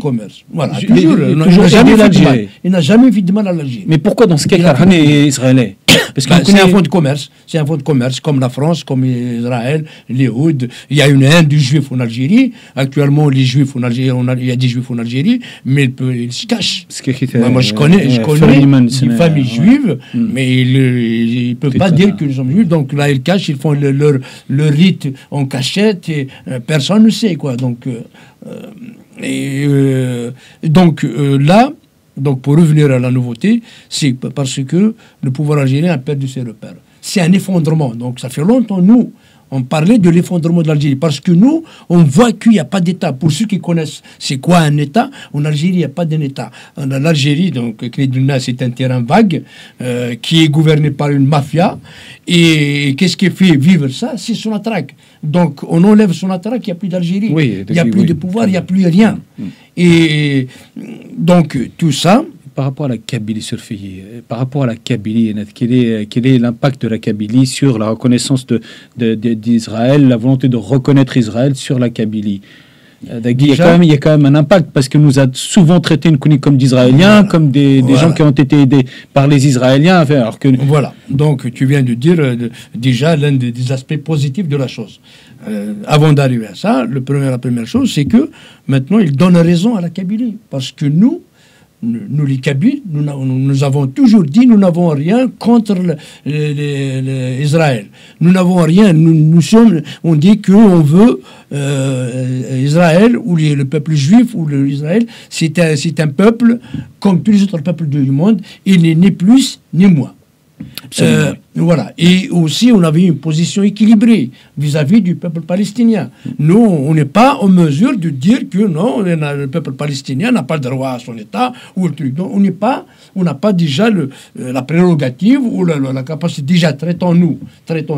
Voilà, toujours aidé l'Algérie. Il n'a jamais fait de mal à l'Algérie. Mais pourquoi dans ce cas, Karhan est israélien? Parce que c'est un fonds de commerce. C'est un fonds de commerce, comme la France, comme Israël, les Houds. Il y a une haine du juif en Algérie. Actuellement, les juifs en Algérie, il y a des juifs en Algérie, mais ils se cachent. Moi, je connais une famille juive, mais ils ne peuvent pas dire que nous sommes juifs. Donc là, ils cachent, ils font leur rite en cachette et personne ne sait, quoi. Donc, là, donc pour revenir à la nouveauté, c'est parce que le pouvoir algérien a perdu ses repères. C'est un effondrement. Donc ça fait longtemps, nous, on parlait de l'effondrement de l'Algérie, parce que nous, on voit qu'il n'y a pas d'État. Pour ceux qui connaissent c'est quoi un État, en Algérie, il n'y a pas d'un État. En Algérie, donc, c'est un terrain vague qui est gouverné par une mafia. Et qu'est-ce qui fait vivre ça? C'est Sonatrach. Donc, on enlève Sonatrach, il n'y a plus d'Algérie. Il n'y a plus de pouvoir, il n'y a plus rien. Et donc, tout ça... Par rapport à la Kabylie, quel est l'impact de la Kabylie sur la reconnaissance d'Israël, la volonté de reconnaître Israël sur la Kabylie? Il y a quand même un impact, parce que nous a souvent traité une chronique comme d'Israéliens, comme des gens qui ont été aidés par les Israéliens. Alors que... Voilà, donc tu viens de dire déjà l'un des aspects positifs de la chose. Avant d'arriver à ça, la première chose, c'est que maintenant, ils donnent raison à la Kabylie, parce que nous les Kabyles, nous avons toujours dit, nous n'avons rien contre Israël. Nous n'avons rien. On dit qu'on veut Israël, ou le peuple juif, ou Israël, c'est un peuple comme tous les autres peuples du monde. Il n'est ni plus ni moins. Voilà. Et aussi, on avait une position équilibrée vis-à-vis du peuple palestinien. Nous, on n'est pas en mesure de dire que non, le peuple palestinien n'a pas le droit à son État ou le truc. Donc, on n'a pas déjà la prérogative ou la capacité. Déjà, traitons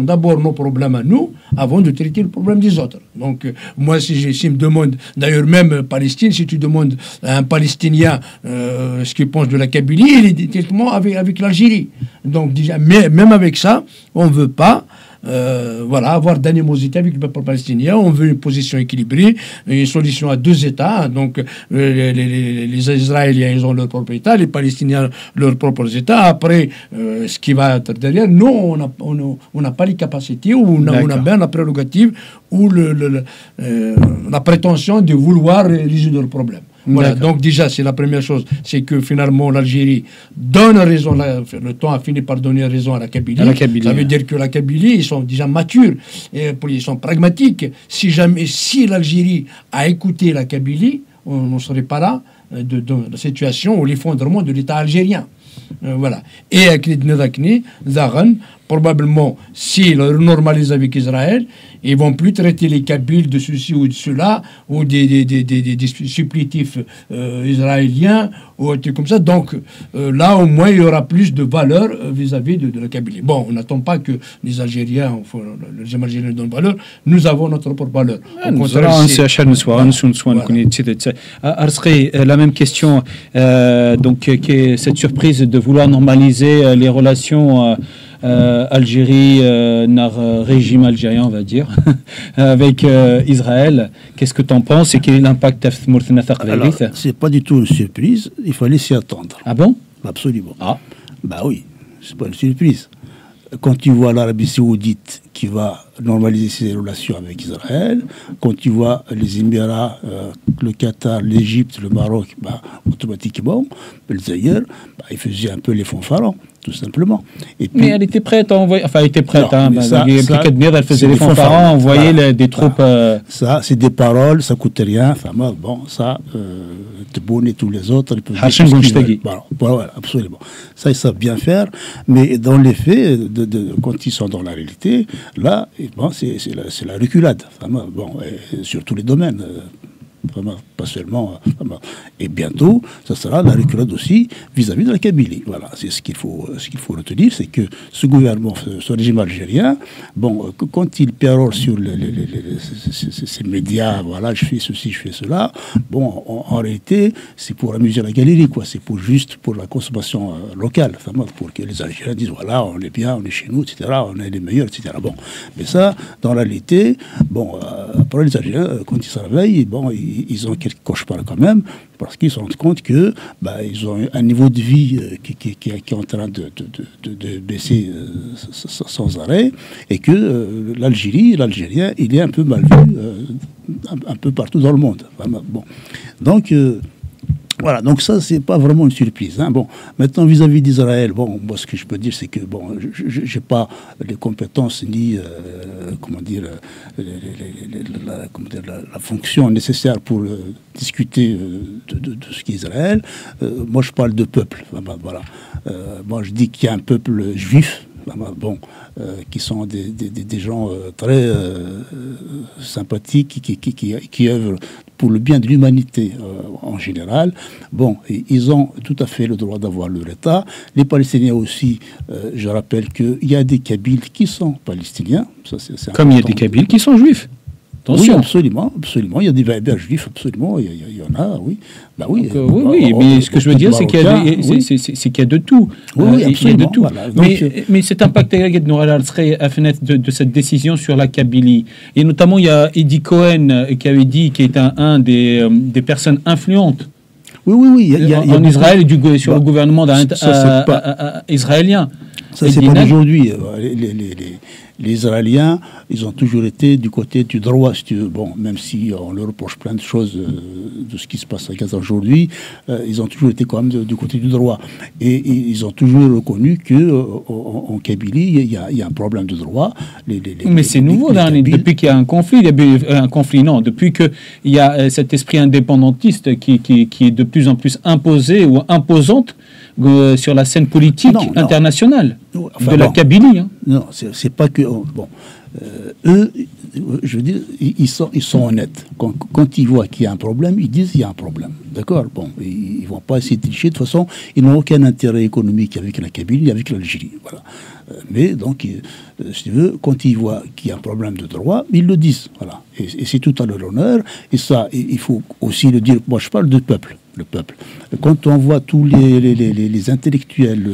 d'abord nos problèmes à nous avant de traiter le problème des autres. Donc, moi, si me demande, d'ailleurs, même Palestine, si tu demandes à un Palestinien ce qu'il pense de la Kabylie, il est directement avec l'Algérie. Donc, déjà, même avec ça, on ne veut pas avoir d'animosité avec le peuple palestinien. On veut une position équilibrée, une solution à 2 États. Donc, les Israéliens, ils ont leur propre État, les Palestiniens, leurs propres États. Après, ce qui va être derrière, nous, on n'a pas les capacités, ou on a bien la prérogative, ou la prétention de vouloir résoudre le problème. Voilà, donc déjà, c'est la première chose, c'est que finalement l'Algérie donne raison, le temps a fini par donner raison à la Kabylie. Ça veut dire que la Kabylie, ils sont déjà matures, ils sont pragmatiques. Si l'Algérie a écouté la Kabylie, on ne serait pas là de la situation ou l'effondrement de l'État algérien. Voilà. Et avec les Zaran, probablement, s'ils normalisent avec Israël, ils vont plus traiter les Kabyles de ceci ou de cela, ou des supplétifs israéliens, ou un truc comme ça. Donc, là, au moins, il y aura plus de valeur vis-à-vis de la Kabylie. Bon, on n'attend pas que les Algériens, les Algériens donnent valeur. Nous avons notre propre valeur. La même question, donc, cette surprise de vouloir normaliser les relations Algérie, régime algérien, on va dire, avec Israël. Qu'est-ce que tu en penses et quel est l'impact? Alors, c'est pas du tout une surprise, il fallait s'y attendre. Ah bon? Absolument. Ah. Bah oui, c'est pas une surprise. Quand tu vois l'Arabie Saoudite qui va normaliser ses relations avec Israël, quand tu vois les Émirats, le Qatar, l'Égypte, le Maroc, automatiquement, le Zaïre, ils faisaient un peu les fanfarons, tout simplement. Et puis, mais elle était prête à envoyer, elle était prête, elle faisait les fanfarons, envoyer des troupes. Ça, c'est des paroles, ça coûte rien, Tebboune et tous les autres, ils peuvent voilà, absolument. Ça, ils savent bien faire, mais dans les faits, quand ils sont dans la réalité, là, c'est la reculade, sur tous les domaines. Pas seulement. Et bientôt, ça sera la reculade aussi vis-à-vis de la Kabylie. Voilà, c'est ce qu'il faut retenir, c'est que ce gouvernement, ce régime algérien, quand il pérore sur ces médias, voilà, je fais ceci, je fais cela, en réalité, c'est pour amuser la galerie, quoi. C'est juste pour la consommation locale, pour que les Algériens disent, voilà, on est bien, on est chez nous, etc., on est les meilleurs, etc. Mais ça, dans la réalité, après les Algériens, quand ils se réveillent, ils ont quelques cauchemars quand même, parce qu'ils se rendent compte que ils ont un niveau de vie qui est en train de baisser sans arrêt, et que l'Algérien, il est un peu mal vu un peu partout dans le monde. Donc voilà, donc ça, c'est pas vraiment une surprise. Maintenant, vis-à-vis d'Israël, moi, ce que je peux dire, c'est que, j'ai pas les compétences ni, la fonction nécessaire pour discuter de ce qu'est Israël. Moi, je parle de peuple. Voilà. Moi, je dis qu'il y a un peuple juif, qui sont des gens très sympathiques, qui œuvrent pour le bien de l'humanité en général. Ils ont tout à fait le droit d'avoir leur État. Les Palestiniens aussi, je rappelle qu'il y a des Kabyles qui sont palestiniens. Ça, c'est comme il y a des Kabyles qui sont juifs. Attention. Oui, absolument. Il y a des Berbères juifs, absolument. Il y en a, oui. Oui, mais ce que je veux dire, c'est qu'il y a de tout. Oui, il y a de tout. Voilà. Mais cet impact serait à fenêtre de cette décision sur la Kabylie. Et notamment, il y a Eddie Cohen qui avait dit, qui est un des personnes influentes. Oui. En Israël et sur le gouvernement israélien. Ça, c'est pas d'aujourd'hui. Les Israéliens, ils ont toujours été du côté du droit, si tu veux. Même si on leur reproche plein de choses de ce qui se passe à Gaza aujourd'hui, ils ont toujours été quand même du côté du droit. Et ils ont toujours reconnu qu'en Kabylie, il y a un problème de droit. Mais c'est nouveau, depuis qu'il y a un conflit. Depuis qu'il y a cet esprit indépendantiste qui est de plus en plus imposé ou imposante. sur la scène politique internationale Enfin, de la Kabylie. Hein. Non, c'est pas que... bon, eux, je veux dire, ils sont honnêtes. Quand ils voient qu'il y a un problème, ils disent qu'il y a un problème. D'accord? Bon, ils ne vont pas essayer de tricher. De toute façon, ils n'ont aucun intérêt économique avec la Kabylie, avec l'Algérie. Voilà. Mais donc, si tu veux, quand ils voient qu'il y a un problème de droit, ils le disent. Voilà. Et c'est tout à leur honneur. Et ça, il faut aussi le dire. Moi, je parle du peuple. Le peuple. Quand on voit tous les intellectuels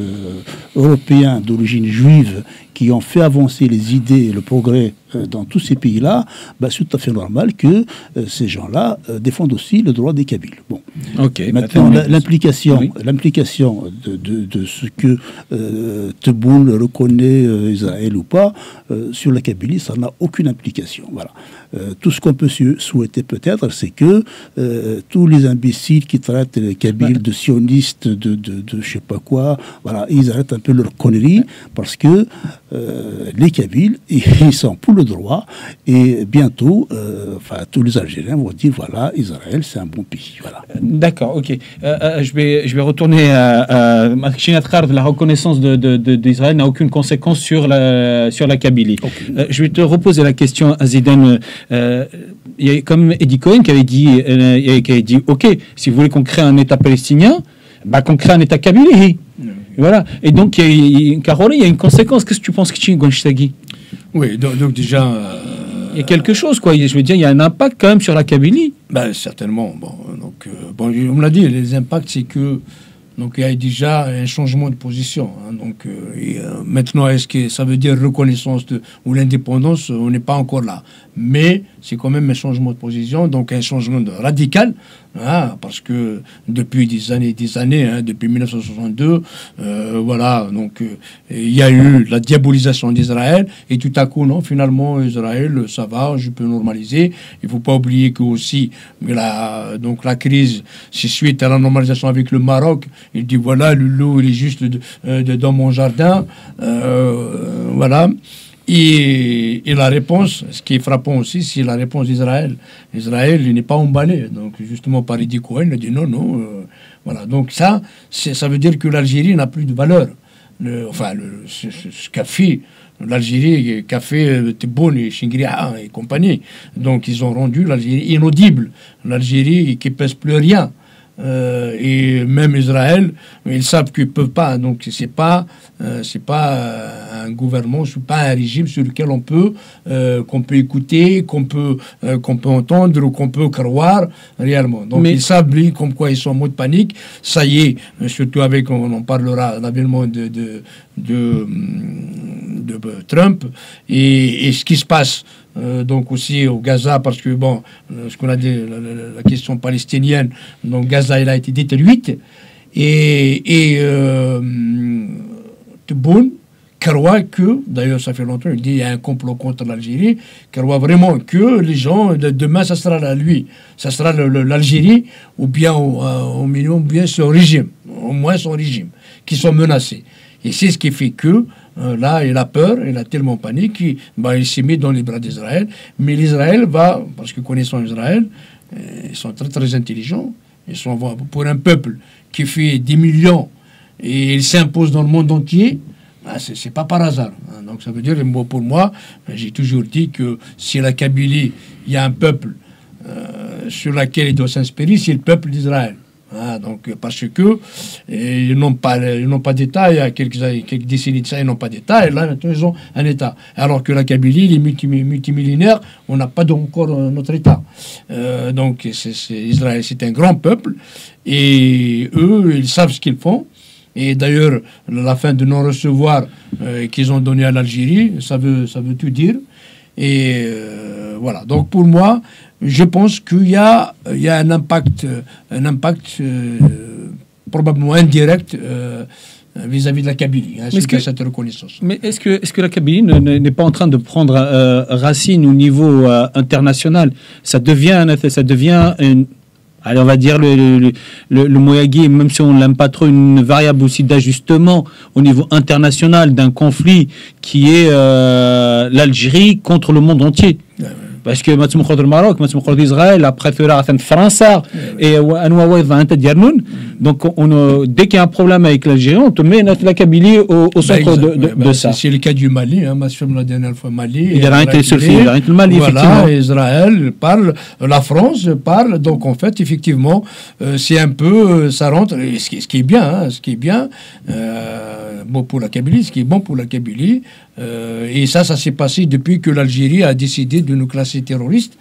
européens d'origine juive qui ont fait avancer les idées et le progrès dans tous ces pays-là, bah, c'est tout à fait normal que ces gens-là défendent aussi le droit des Kabyles. Bon. Okay, maintenant, l'implication de ce que Tebboune reconnaît Israël ou pas, sur la Kabylie, ça n'a aucune implication. Voilà. Tout ce qu'on peut souhaiter peut-être, c'est que tous les imbéciles qui traitent les Kabyles de sionistes, de je sais pas quoi, voilà, ils arrêtent un peu leur connerie, parce que les Kabyles, ils sont pour le droit, et bientôt, tous les Algériens vont dire, voilà, Israël, c'est un bon pays. Voilà. D'accord, ok. Je vais retourner à la reconnaissance d'Israël n'a aucune conséquence sur la Kabylie. Okay. Je vais te reposer la question à Zidane. Il y a comme Eddie Cohen qui avait dit ok, si vous voulez qu'on crée un État palestinien, bah qu'on crée un État Kabylie. Voilà. Et donc, Carole, il y a une conséquence. Qu'est-ce que tu penses que tu Gonchitagui? Oui, donc déjà... il y a quelque chose, quoi. Je veux dire, il y a un impact quand même sur la Kabylie. Ben, certainement. Bon, on me l'a dit, les impacts, c'est que... Donc, il y a déjà un changement de position. Hein, donc, maintenant, est-ce que ça veut dire reconnaissance ou l'indépendance? On n'est pas encore là. Mais c'est quand même un changement de position, donc un changement radical, hein, parce que depuis des années, hein, depuis 1962, voilà, donc il y a eu la diabolisation d'Israël, et tout à coup, non, finalement, Israël, ça va, je peux normaliser. Il ne faut pas oublier que aussi, la crise, c'est suite à la normalisation avec le Maroc. Il dit, voilà, le loup, il est juste dans mon jardin, voilà. Et la réponse, ce qui est frappant aussi, c'est la réponse d'Israël. Israël, il n'est pas emballé. Donc, justement, par Eddie Cohen, il a dit non. Voilà. Donc, ça veut dire que l'Algérie n'a plus de valeur. Ce qu'a fait l'Algérie, qu'a fait Tebboune et Chingria et compagnie. Donc, ils ont rendu l'Algérie inaudible. L'Algérie qui ne pèse plus rien. Et même Israël, ils savent qu'ils ne peuvent pas. Donc, c'est pas un gouvernement, c'est pas un régime sur lequel qu'on peut écouter, qu'on peut entendre ou qu'on peut croire réellement. Donc, ils savent, comme quoi ils sont en mode panique. Ça y est, surtout avec, on en parlera, l'avènement de Trump et ce qui se passe. Donc aussi au Gaza, parce que bon, ce qu'on a dit, la question palestinienne, donc Gaza, elle a été détruite, et Tebboune croit que, d'ailleurs ça fait longtemps, il dit il y a un complot contre l'Algérie, croit vraiment que les gens, demain ça sera lui, ça sera l'Algérie, ou bien au minimum, bien son régime, au moins son régime, qui sont menacés. Et c'est ce qui fait que là, il a peur, il a tellement panique qu'il s'est mis dans les bras d'Israël. Mais l'Israël va, parce que connaissant Israël, ils sont très très intelligents. Ils sont pour un peuple qui fait 10 millions et il s'impose dans le monde entier. C'est pas par hasard. Donc ça veut dire, pour moi, j'ai toujours dit que si la Kabylie, il y a un peuple sur lequel il doit s'inspirer, c'est le peuple d'Israël. Donc, parce que ils n'ont pas d'État, il y a quelques décennies de ça, ils n'ont pas d'État, et là, maintenant, ils ont un État. Alors que la Kabylie, les multimillénaires, on n'a pas encore notre État. Donc, Israël, c'est un grand peuple, et eux, ils savent ce qu'ils font. Et d'ailleurs, la fin de non-recevoir qu'ils ont donné à l'Algérie, ça veut tout dire. Et voilà. Donc, pour moi, je pense qu'il y a un impact probablement indirect vis-à-vis de la Kabylie, suite à cette reconnaissance. Mais est-ce que la Kabylie n'est pas en train de prendre racine au niveau international? Ça devient allez, on va dire le Moyagui, même si on l'aime pas trop, une variable aussi d'ajustement au niveau international d'un conflit qui est l'Algérie contre le monde entier. parce que maintenant le Maroc, maintenant Israël, après la France et donc dès qu'il y a un problème avec l'Algérie, on te met la Kabylie au centre de ça. C'est le cas du Mali, la dernière fois Mali. Il y a été sur le Mali, voilà, Israël parle, la France parle, donc en fait, effectivement, c'est un peu, ça rentre, ce qui est bien, bon pour la Kabylie, ce qui est bon pour la Kabylie. Et ça s'est passé depuis que l'Algérie a décidé de nous classer terroristes.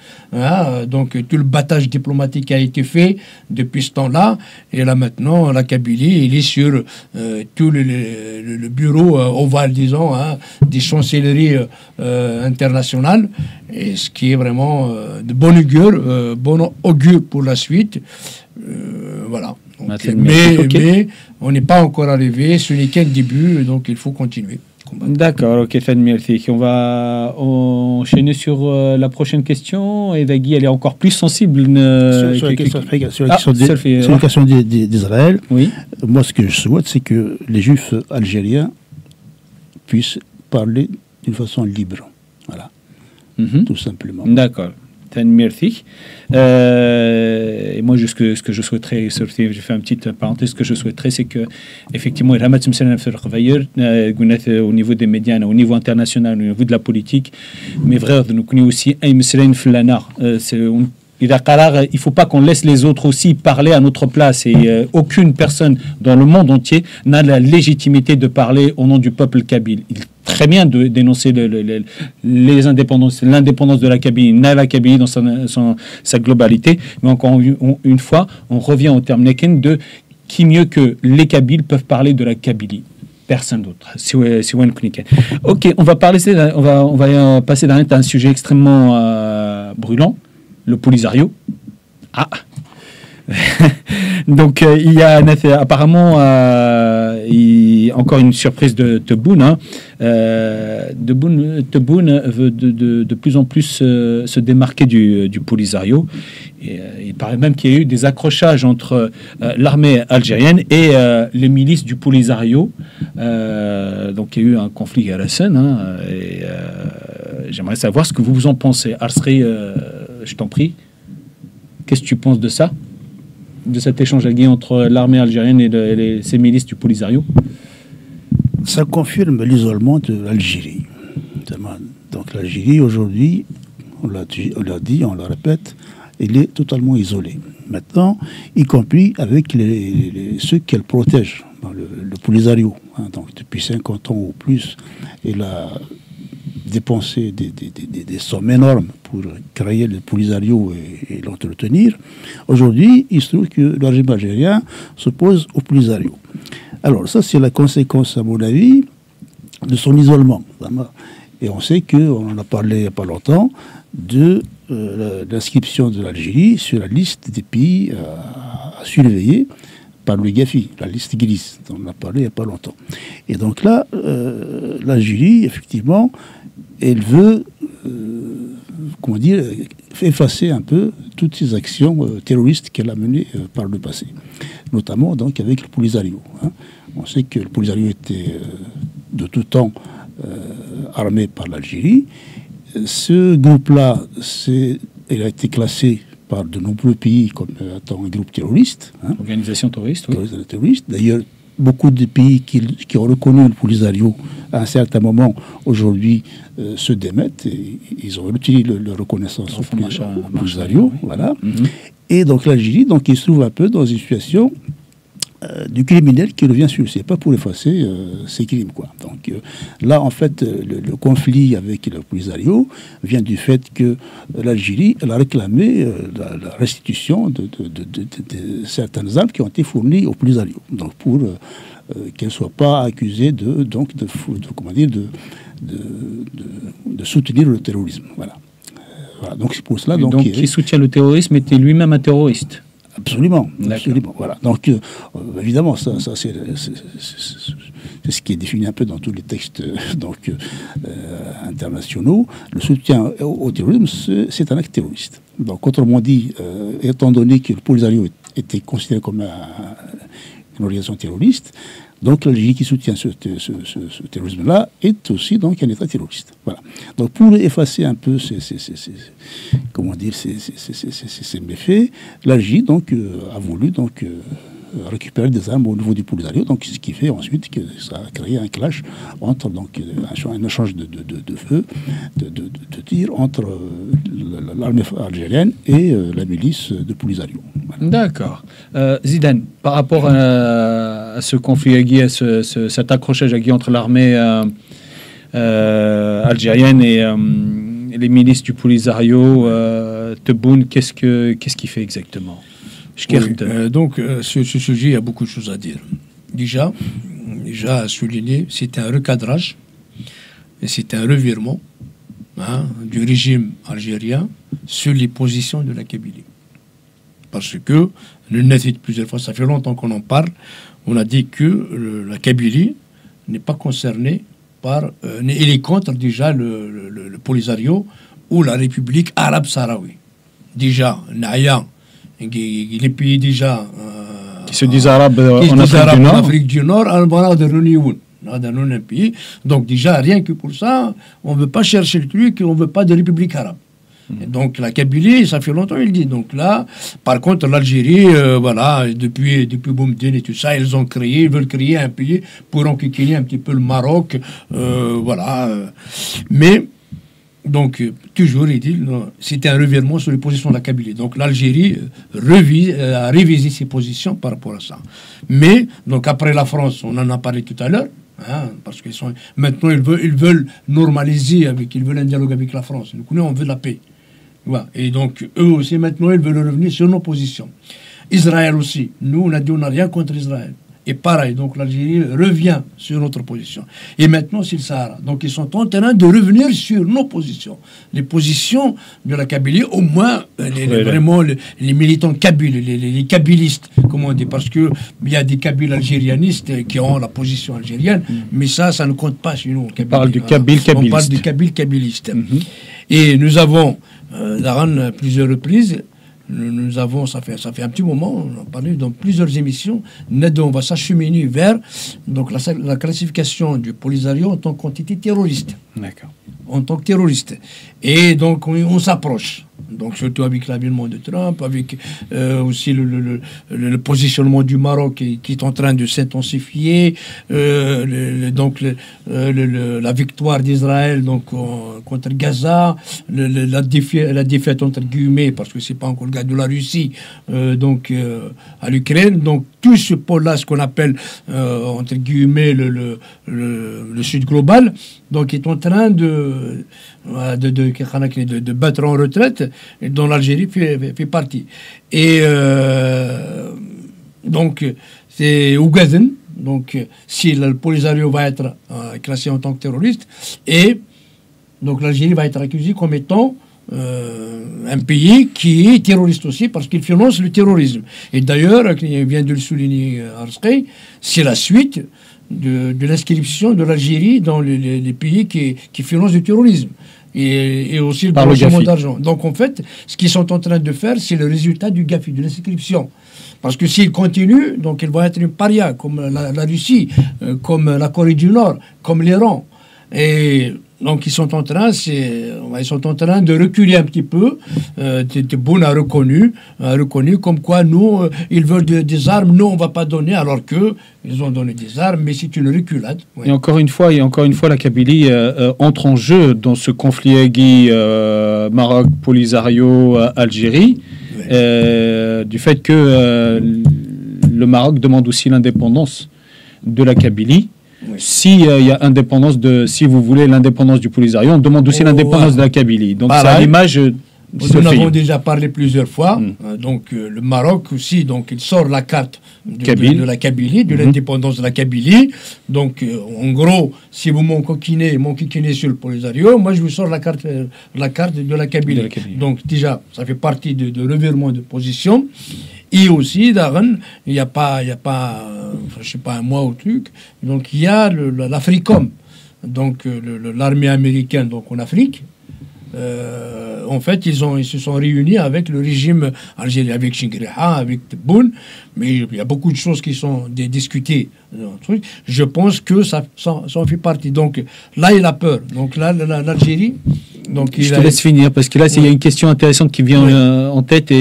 Donc tout le battage diplomatique a été fait depuis ce temps-là. Et là maintenant, la Kabylie, il est sur tout le bureau ovale, disons, des chancelleries internationales. Et ce qui est vraiment de bon augure pour la suite. Voilà. Donc, mais on n'est pas encore arrivé. Ce n'est qu'un début, donc il faut continuer. D'accord, ok, merci. On va enchaîner sur la prochaine question. Et Dagui, elle est encore plus sensible. Sur la question d'Israël, oui. Moi, ce que je souhaite, c'est que les Juifs algériens puissent parler d'une façon libre. Voilà. Tout simplement. D'accord. Merci. Et moi, ce que je souhaiterais, je fais une petite parenthèse, ce que je souhaiterais, c'est que, effectivement, au niveau des médias, au niveau international, au niveau de la politique, mes frères, nous connaissons aussi il ne faut pas qu'on laisse les autres aussi parler à notre place et aucune personne dans le monde entier n'a la légitimité de parler au nom du peuple kabyle. Il est très bien de dénoncer les indépendances, l'indépendance de la Kabylie, la Kabylie dans sa globalité, mais encore une fois, on revient au terme Neken de qui mieux que les Kabyles peuvent parler de la Kabylie. Personne d'autre. Ok, on va passer à un sujet extrêmement brûlant. Le Polisario. Donc, il y a apparemment encore une surprise de Tebboune. Tebboune veut de plus en plus se démarquer du Polisario. Et, il paraît même qu'il y a eu des accrochages entre l'armée algérienne et les milices du Polisario. Donc, il y a eu un conflit à la scène. J'aimerais savoir ce que vous en pensez. Arsri, je t'en prie. Qu'est-ce que tu penses de ça? De cet échange entre l'armée algérienne et ces milices du Polisario? Ça confirme l'isolement de l'Algérie. Donc l'Algérie, aujourd'hui, on l'a dit, on le répète, elle est totalement isolée. Maintenant, y compris avec ceux qu'elle protège, le Polisario. Donc depuis 50 ans ou plus, elle a dépensé des sommes énormes pour créer le Polisario et l'entretenir. Aujourd'hui, il se trouve que le régime algérien s'oppose au Polisario. Alors ça, c'est la conséquence, à mon avis, de son isolement. Et on sait qu'on en a parlé il n'y a pas longtemps de l'inscription de l'Algérie sur la liste des pays à surveiller par le GAFI, la liste grise, dont on a parlé il n'y a pas longtemps. Et donc là, l'Algérie, effectivement, elle veut, effacer un peu toutes ces actions terroristes qu'elle a menées par le passé, notamment donc avec le Polisario. On sait que le Polisario était de tout temps armé par l'Algérie. Ce groupe-là, il a été classé par de nombreux pays comme étant un groupe terroriste. Organisation terroriste, oui. Terroriste. D'ailleurs, beaucoup de pays qui ont reconnu le Polisario à un certain moment, aujourd'hui, se démettent. Et ils ont retiré leur reconnaissance au Polisario. Voilà. Et donc l'Algérie, il se trouve un peu dans une situation du criminel qui revient sur ses pas pour effacer ses crimes, quoi. Donc là, en fait, le conflit avec le Polisario vient du fait que l'Algérie a réclamé la restitution de certaines armes qui ont été fournies au Polisario, donc pour qu'elles ne soient pas accusées de soutenir le terrorisme. Voilà. Donc c'est pour cela. Donc qui soutient le terrorisme était lui-même un terroriste. Absolument. Voilà. Donc, évidemment, ça c'est ce qui est défini un peu dans tous les textes internationaux. Le soutien au terrorisme, c'est un acte terroriste. Donc, autrement dit, étant donné que le Polisario était considéré comme une organisation terroriste, Donc l'Algérie qui soutient ce terrorisme-là est aussi donc un État terroriste. Voilà. Donc pour effacer un peu ces méfaits, l'Algérie donc a voulu donc récupérer des armes au niveau du Polisario, donc ce qui fait ensuite que ça a créé un clash entre donc un échange de feu, de tirs entre l'armée algérienne et la milice de Polisario. Voilà. D'accord. Zidane, par rapport à ce conflit à cet accrochage entre l'armée algérienne et les milices du Polisario, Tebboune, qu'est-ce qu'il fait exactement? Oui, donc, sur ce sujet, il y a beaucoup de choses à dire. Déjà à souligner, c'est un recadrage et c'est un revirement du régime algérien sur les positions de la Kabylie. Parce que, nous l'avons dit plusieurs fois, ça fait longtemps qu'on en parle, on a dit que la Kabylie n'est pas concernée par... il est contre déjà le Polisario ou la République arabe sahraoui. Déjà, Naya, les pays déjà qui se disent arabes en Afrique du Nord, un pays. Donc déjà, rien que pour ça, on ne veut pas chercher le truc, on ne veut pas de république arabe. Et donc la Kabylie, ça fait longtemps, il dit. Donc là, par contre, l'Algérie, voilà, depuis Boumediene et tout ça, ils veulent créer un pays pour enquiquiner un petit peu le Maroc, voilà. Mais donc, toujours, il dit, c'était un revirement sur les positions de la Kabylie. Donc, l'Algérie a révisé ses positions par rapport à ça. Mais, donc, après la France, on en a parlé tout à l'heure, parce qu'ils sont maintenant, ils veulent normaliser, ils veulent un dialogue avec la France. Donc, nous, on veut la paix. Voilà. Et donc, eux aussi, maintenant, ils veulent revenir sur nos positions. Israël aussi. Nous, on a dit, on n'a rien contre Israël. Et pareil, donc l'Algérie revient sur notre position. Et maintenant, c'est le Sahara. Donc, ils sont en train de revenir sur nos positions. Les positions de la Kabylie, au moins, vraiment, les militants kabyles, les kabylistes, comme on dit, parce qu'il y a des kabyles algérianistes qui ont la position algérienne, mais ça ne compte pas chez nous. On parle du kabyle kabyliste. On parle du kabyle kabyliste. Et nous avons, dans plusieurs reprises, nous avons, ça fait un petit moment, on a parlé dans plusieurs émissions, on va s'acheminer vers donc, la classification du Polisario en tant qu'entité terroriste. D'accord. En tant que terroriste. Et donc, on s'approche. Donc, surtout avec l'avènement de Trump, avec aussi le positionnement du Maroc qui est en train de s'intensifier, donc la victoire d'Israël donc contre Gaza, la défaite entre guillemets, parce que c'est pas encore le cas de la Russie, donc à l'Ukraine. Donc, tout ce pôle-là, ce qu'on appelle entre guillemets le Sud global, donc est en train de battre en retraite, dont l'Algérie fait partie. Et donc, c'est Ougazen, donc si le Polisario va être classé en tant que terroriste, et donc l'Algérie va être accusée comme étant un pays qui est terroriste aussi, parce qu'il finance le terrorisme. Et d'ailleurs, il vient de le souligner Arskay, c'est la suite de l'inscription de l'Algérie dans les pays qui financent le terrorisme. Et aussi le blanchiment d'argent. Donc en fait, ce qu'ils sont en train de faire, c'est le résultat du GAFI, de l'inscription. Parce que s'ils continuent, donc ils vont être une paria, comme la Russie, comme la Corée du Nord, comme l'Iran. Et donc ils sont en train de reculer un petit peu. Tebboune a reconnu comme quoi nous, ils veulent des armes, nous on va pas donner, alors qu'ils ont donné des armes, mais c'est une reculade. Oui. Et encore une fois, la Kabylie entre en jeu dans ce conflit Maroc, Polisario, Algérie, du fait que le Maroc demande aussi l'indépendance de la Kabylie. Oui. S'il y a indépendance si vous voulez l'indépendance du Polisario, on demande aussi l'indépendance de la Kabylie. Donc c'est à l'image. Nous en avons déjà parlé plusieurs fois. Donc le Maroc aussi, donc il sort la carte de la Kabylie, de l'indépendance de la Kabylie. Donc en gros, si vous m'enquiquinez sur le Polisario, moi je vous sors la carte de la Kabylie. Donc déjà, ça fait partie de revirement de position. Et aussi, Darren, il n'y a pas, je sais pas, un mois ou truc. Donc, il y a l'Africom, donc l'armée américaine donc en Afrique, En fait, ils se sont réunis avec le régime algérien, avec Chingriha, avec Tebboune, mais il y a beaucoup de choses qui sont discutées. Je pense que ça en fait partie. Donc là, il a peur. Donc là, l'Algérie... Je te laisse finir, parce que là, il y a une question intéressante qui vient en tête.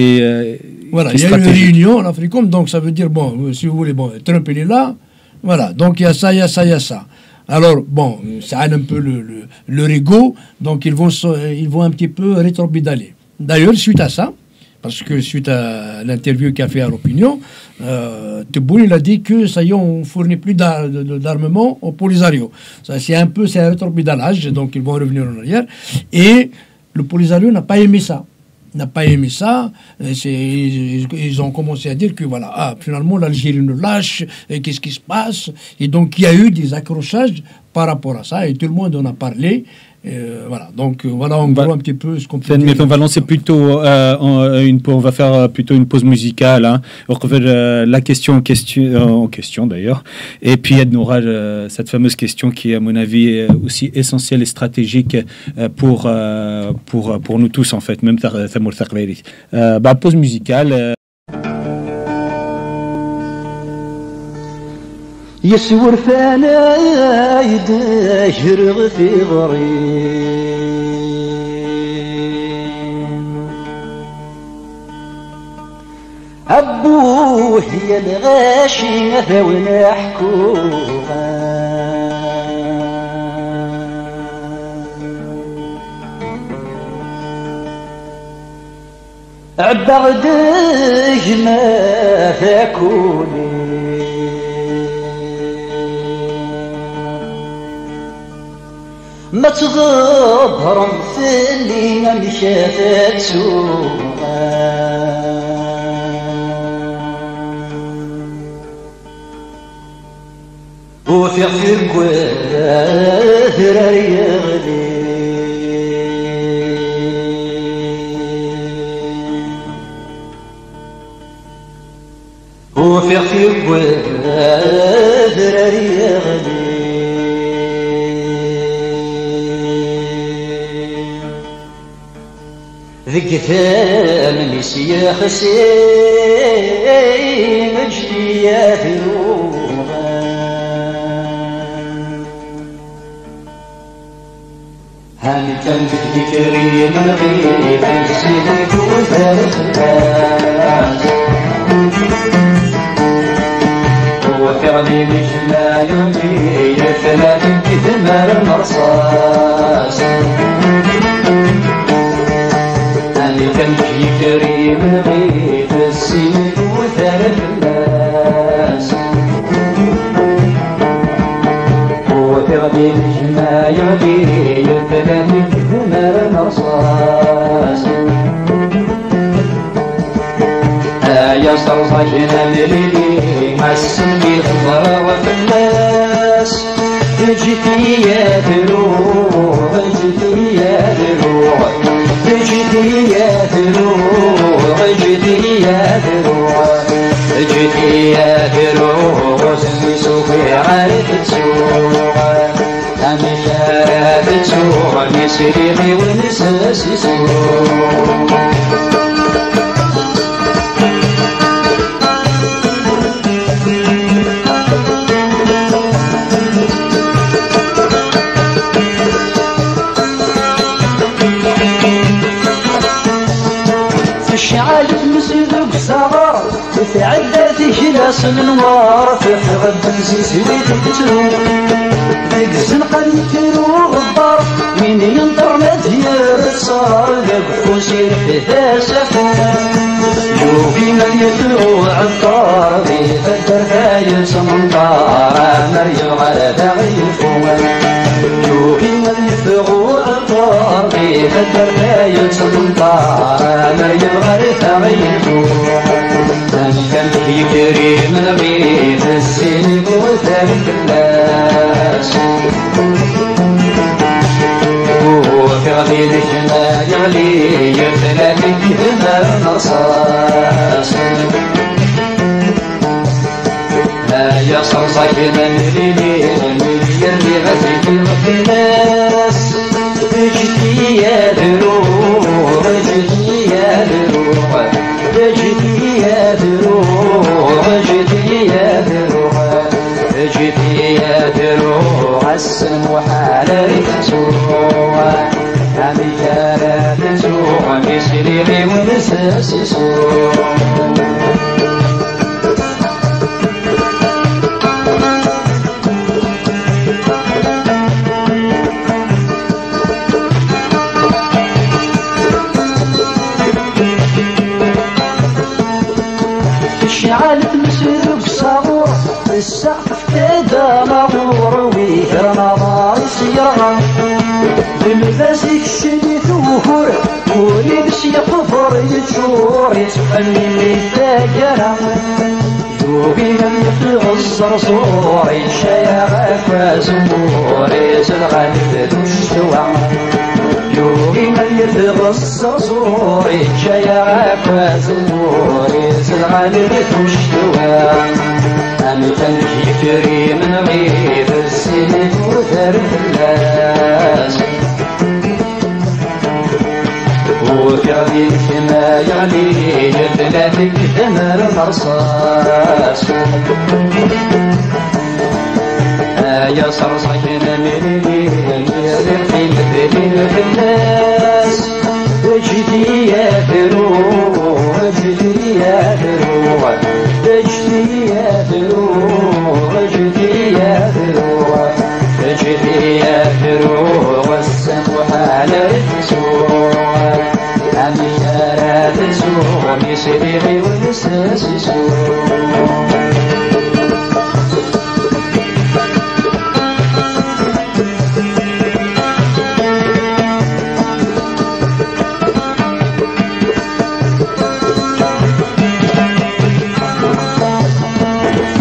Voilà, il y a une réunion en Africom, donc ça veut dire, bon, si vous voulez, bon, Trump, il est là, voilà, donc il y a ça, il y a ça, il y a ça. Alors, bon, ça aide un peu le ego, donc ils vont un petit peu rétrobidaler. D'ailleurs, suite à ça, parce que suite à l'interview qu'a fait à l'opinion, Tebboune, il a dit que ça y est, on fournit plus d'armement au Polisario. Ça, c'est un rétropédalage, donc ils vont revenir en arrière. Et le Polisario n'a pas aimé ça. Ils ont commencé à dire que voilà, finalement l'Algérie nous lâche, et qu'est-ce qui se passe? Et donc il y a eu des accrochages par rapport à ça, et tout le monde en a parlé. Voilà, donc voilà en gros un petit peu ce qu'on peut dire. On va lancer plutôt on va faire plutôt une pause musicale, hein. On va la question en question d'ailleurs, et puis il y a cette fameuse question qui est à mon avis aussi essentielle et stratégique pour nous tous en fait, même Thamour Thaqlairi. Pause musicale. يسور فانا يدهر في غريب أبوه يا الغاشي ثونا حكومة عبغدج ما ثاكوني ما تغبرم في اللي مشافت سوغا وفي الكوثر يغلي وفي الكوثر يغلي ذك ثامن سيا حسين مجدي يا ثروغا هاني كان ذكري من غير السيد وثالث وفعلي مجمع يومي ثلاث كثمر المرصاص كان في كريم غيث السيد وثالث الناس وتغدي الجماع يغدي يثلاث كثمر مرصاص يا صرصجنا لليلي مع السنبي الضرر في الناس جيتي يا ذروع جيتي يا ذروع جيتي يا ذروع جيتي يا ذروع جيتي يا ذروع سوفي عارف تسوق أنا شارع تسوق نسيري ونساس يسوق في عدة جلاس النوار في غد نزيد تتروح ذيك الزنقة يتروح الدار وين ينطر مدير صار لقفو سير في ثاسفون يوفي من يتروح الدار ذي فدر فايس من دار مريم على ضعيفون يوفي من يتروح الدار ذي فدر فايس من دار مريم على ضعيفون كان في كريم الغيث السيد وثالث الناس وفي غدير الجمال يغلي يثلاث كثمر مرصاص لا يصر صيدا لليل من يرمي غزي في الناس اجتي يا ذروع جدي يا دروغ جدي يا دروغ جدي يا دروغ السن وحالي تسوغ عمي كانت تسوغ مسلمي ونساسي سوغ شعلت مسلوك صابور السقف كدا مغور ويثر نظاري سيرغم بالباسك شديد وهور ولبس يقفر يتشور يتفني اللي تاجرا يوغي من يفلغ الصرصور يشايا غفا زمور يسلغ الدوشتوع يوغي من يفلغ الصرصور يشايا غفا زمور يسلغ الدوشتوع أنت الفكري من غير السنة وثر الناس وكعبي كما يعلي يدلاتك ثمر مرصاص يا صرصحنا مني يرقي مثلي في الناس اجدي يا دروغ اجدي يا دروغ اجدي يا دروغ اجدي يا دروغ اجدي يا دروغ السمح على السوق عمي شارع تسوق مسرعي ونساس سوق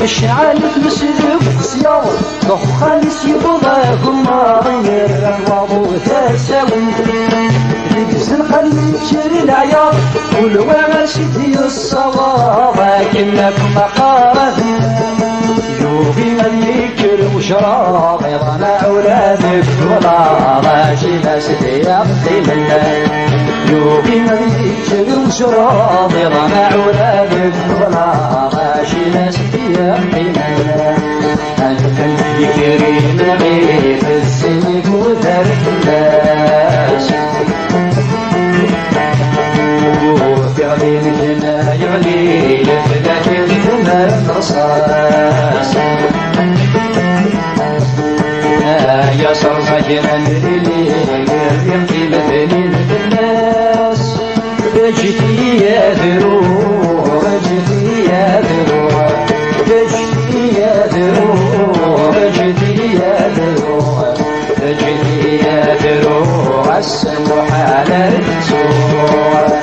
شعلت مسلوك سيار دخان سيبضا قماري الرغوض تساوي لبسن خلي تشري العيار والوامر شدي الصواب كنكم مقاضي يوغي من يكر وشراب يضنع أولادك ولا ماشي ناس يقضي منك يوغي من يكر وشراب يضنع أولادك ولا ماشي ناس يقضي منك أنت الفكري من غير السنك وثر الناس وفعلي مثلنا يعلي يفدك الثمر الرصاص يا صرصحنا اللي يمشي مثلي الناس اجدي يا دروغ اجدي يا دروغ اجدي يا دروغ اجدي يا دروغ اجدي يا دروغ السمح على السوق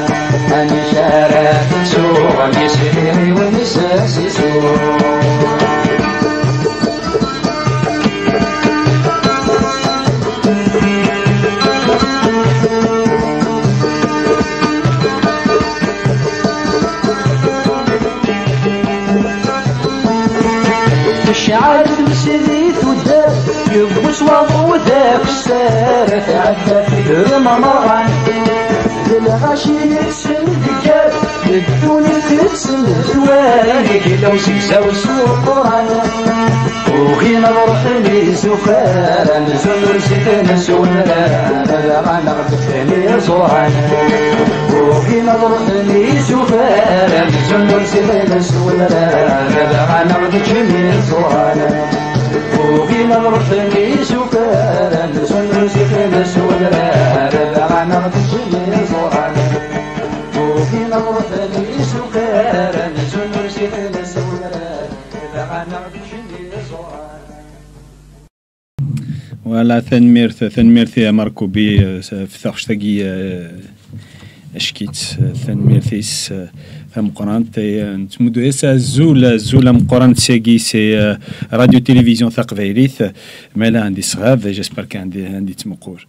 أنا شارع سوق مسيري ونساسي سوق شعلت مسريت ودار يبوس وضو ذاك السار تعدى في رمضان للغاشي يكسل الذكار للدوني ترسل زوالك لو سكسا وسوقران وغي نروح لي سفار نزول سكن سونا بلغ نغفتني صوران وغي نروح لي سفار نزول سكن سونا بلغ نغفتني صوران وغي نروح لي سفار نزول سكن سونا بلغ نغفتني صوران وغي نروح لي سفار نزول سكن سونا بلغ نغفتني صوران ولا ثنميرث يا ماركو بي في ثقشتاقي اشكيت ثنميرثيس مقرانت نتمدو يسا زول مقرانت ساقي سي راديو تلفزيون ثقفيريث مالا عندي صغاب جيسبر كان عندي تمقور